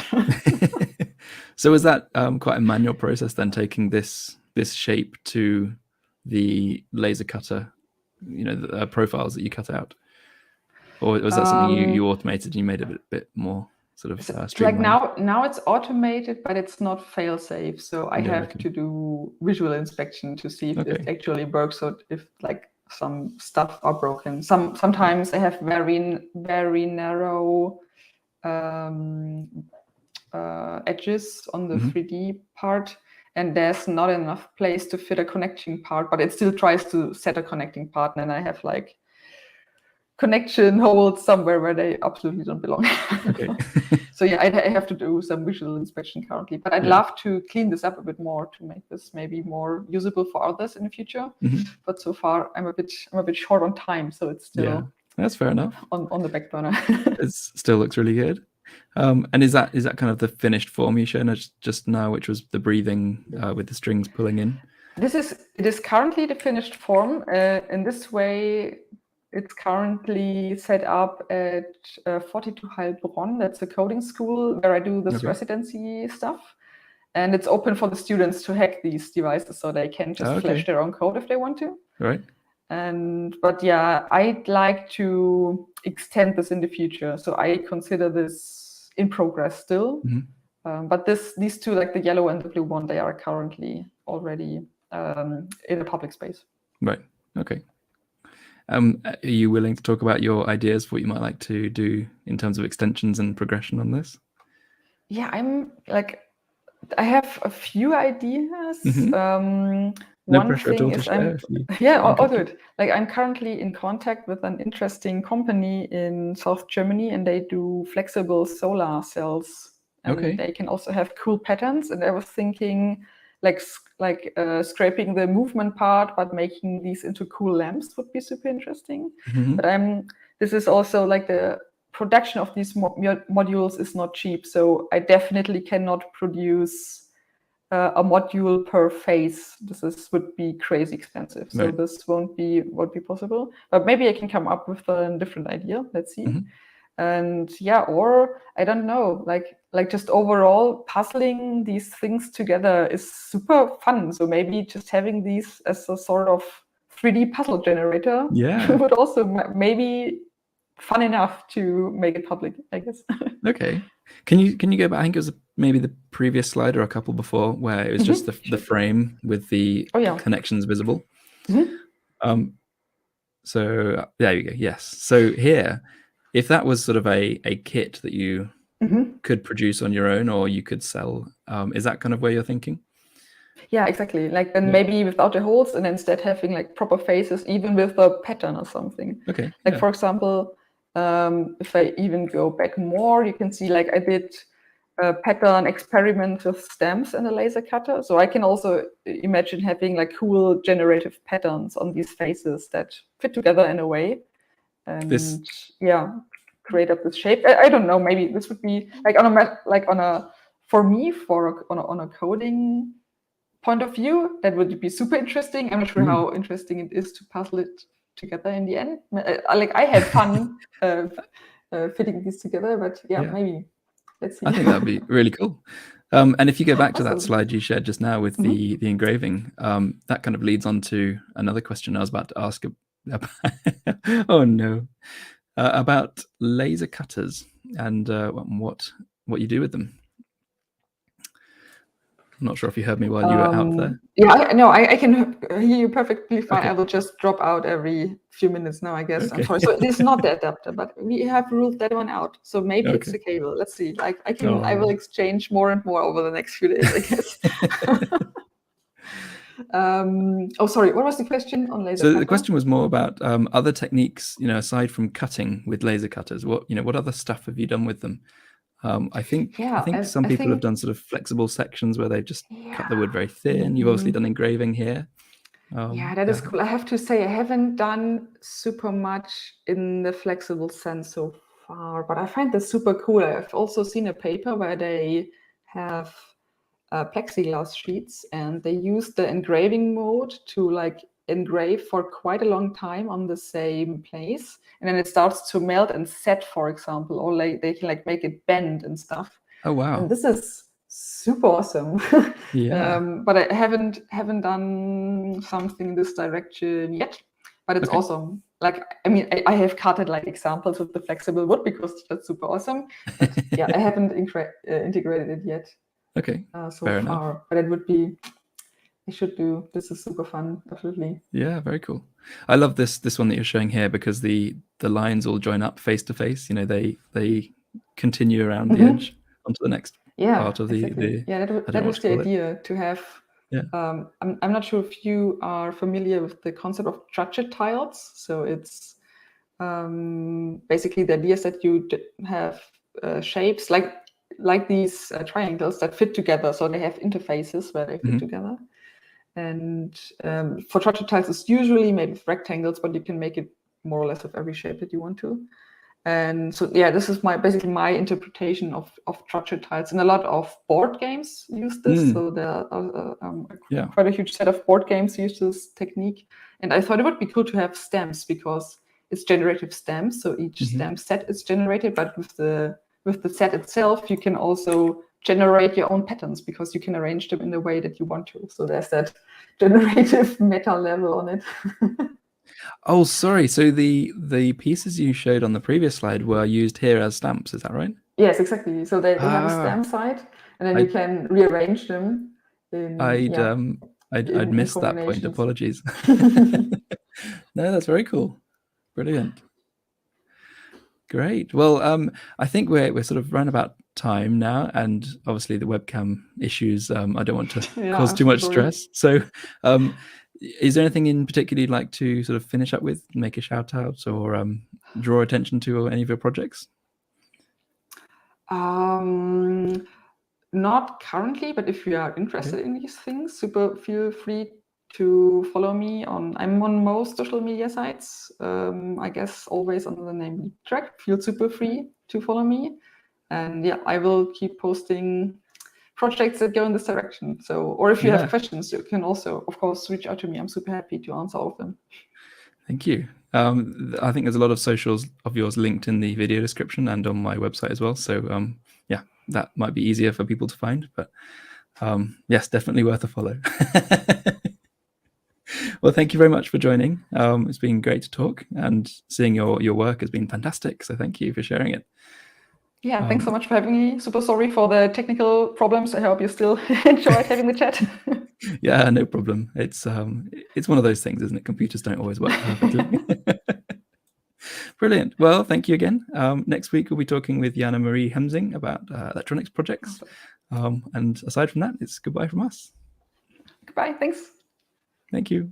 So was that quite a manual process then, taking this shape to the laser cutter, the profiles that you cut out? Or was that something you automated and you made it a bit more sort of streamlined? Like now it's automated, but it's not fail safe. So I have to do visual inspection to see if it actually works. So if like some stuff are broken, sometimes I have very narrow edges on the 3D part, and there's not enough place to fit a connecting part, but it still tries to set a connecting part, and I have like connection holes somewhere where they absolutely don't belong. So yeah, I have to do some visual inspection currently, but I'd love to clean this up a bit more to make this maybe more usable for others in the future. But so far I'm a bit short on time, so it's still that's fair enough on the back burner. It still looks really good. And is that kind of the finished form you showed us just now, which was the breathing with the strings pulling in? It is currently the finished form. In this way, it's currently set up at 42 Heilbronn. That's a coding school where I do this residency stuff. And it's open for the students to hack these devices, so they can just flash their own code if they want to. Right. But yeah, I'd like to extend this in the future. So I consider this in progress still. But these two, like the yellow and the blue one, they are currently already in a public space. Right. Okay. Are you willing to talk about your ideas for what you might like to do in terms of extensions and progression on this? Yeah, I have a few ideas. No pressure at all to share. All good. Like I'm currently in contact with an interesting company in South Germany, and they do flexible solar cells. And they can also have cool patterns. And I was thinking, like scraping the movement part, but making these into cool lamps would be super interesting. But this is also like the production of these modules is not cheap, so I definitely cannot produce a module per phase. Would be crazy expensive, so this won't be possible. But maybe I can come up with a different idea. Let's see. And yeah, or I don't know, like just overall puzzling these things together is super fun. So maybe just having these as a sort of 3D puzzle generator would also maybe fun enough to make it public, I guess. Okay. Can you go back? I think it was maybe the previous slide or a couple before where it was just the frame with the connections visible. So there you go. Yes. So here, if that was sort of a kit that you could produce on your own or you could sell, is that kind of where you're thinking? Yeah, exactly. Like then maybe without the holes, and instead having like proper faces, even with a pattern or something. Okay. Like for example, if I even go back more, you can see like I did a pattern experiment with stamps and a laser cutter. So I can also imagine having like cool generative patterns on these faces that fit together in a way. And create up this shape. I don't know. Maybe this would be like on a coding point of view, that would be super interesting. I'm not sure how interesting it is to puzzle it together in the end. Like I had fun fitting these together, but maybe let's see. I think that'd be really cool. And if you go back to that slide you shared just now with the engraving, that kind of leads on to another question I was about to ask. About laser cutters and what you do with them. I'm not sure if you heard me while you were out there. Yeah, no, I can hear you perfectly fine. Okay. I will just drop out every few minutes now, I guess. Okay. I'm sorry. So it is not the adapter, but we have ruled that one out. So maybe it's the cable. Let's see. Like I will exchange more and more over the next few days, I guess. Oh, sorry. What was the question on laser? So the question was more about other techniques, aside from cutting with laser cutters. What other stuff have you done with them? I think some people have done sort of flexible sections where they've just cut the wood very thin. You've obviously done engraving here. Yeah, that is cool. I have to say I haven't done super much in the flexible sense so far, but I find this super cool. I've also seen a paper where they have plexiglass sheets and they use the engraving mode to like engrave for quite a long time on the same place, and then it starts to melt and set, for example, or like they can like make it bend and stuff. Oh wow! And this is super awesome. Yeah. But I haven't done something in this direction yet. But it's awesome. Like, I mean, I have cutted like examples with the flexible wood because that's super awesome. But yeah, I haven't integrated it yet. Okay. So fair far, enough. But it would be. I should do. This is super fun, definitely. Yeah, very cool. I love this one that you're showing here because the lines all join up face to face. They continue around the edge onto the next part of the. Yeah, that was the idea to have. Yeah. I'm not sure if you are familiar with the concept of trutchet tiles. So it's basically the idea is that you have shapes like these triangles that fit together. So they have interfaces where they fit together. And for trutchet tiles, it's usually made with rectangles, but you can make it more or less of every shape that you want to. And so, yeah, this is basically my interpretation of trutchet tiles. And a lot of board games use this. So there are quite a huge set of board games use this technique. And I thought it would be cool to have stamps because it's generative stamps. So each stamp set is generated, but with the set itself, you can also generate your own patterns because you can arrange them in the way that you want to. So there's that generative meta level on it. Oh, sorry. So the pieces you showed on the previous slide were used here as stamps. Is that right? Yes, exactly. So they have a stamp side, and then you can rearrange them. I'd missed that point. Apologies. No, that's very cool. Brilliant. Great. Well, I think we're sort of run about time now, and obviously the webcam issues. I don't want to cause too much stress. So, is there anything in particular you'd like to sort of finish up with, make a shout out, or draw attention to any of your projects? Not currently, but if you are interested in these things, feel free to follow me I'm on most social media sites. I guess always under the name Bleeptrack. Feel super free to follow me. And yeah, I will keep posting projects that go in this direction. So, or if you have questions, you can also, of course, reach out to me. I'm super happy to answer all of them. Thank you. I think there's a lot of socials of yours linked in the video description and on my website as well. So yeah, that might be easier for people to find, but yes, definitely worth a follow. Well, thank you very much for joining. It's been great to talk, and seeing your work has been fantastic. So thank you for sharing it. Yeah, thanks so much for having me. Super sorry for the technical problems. I hope you still enjoyed having the chat. Yeah, no problem. It's one of those things, isn't it? Computers don't always work perfectly. Brilliant. Well, thank you again. Next week we'll be talking with Jana Marie Hemsing about electronics projects. And aside from that, it's goodbye from us. Goodbye. Thanks. Thank you.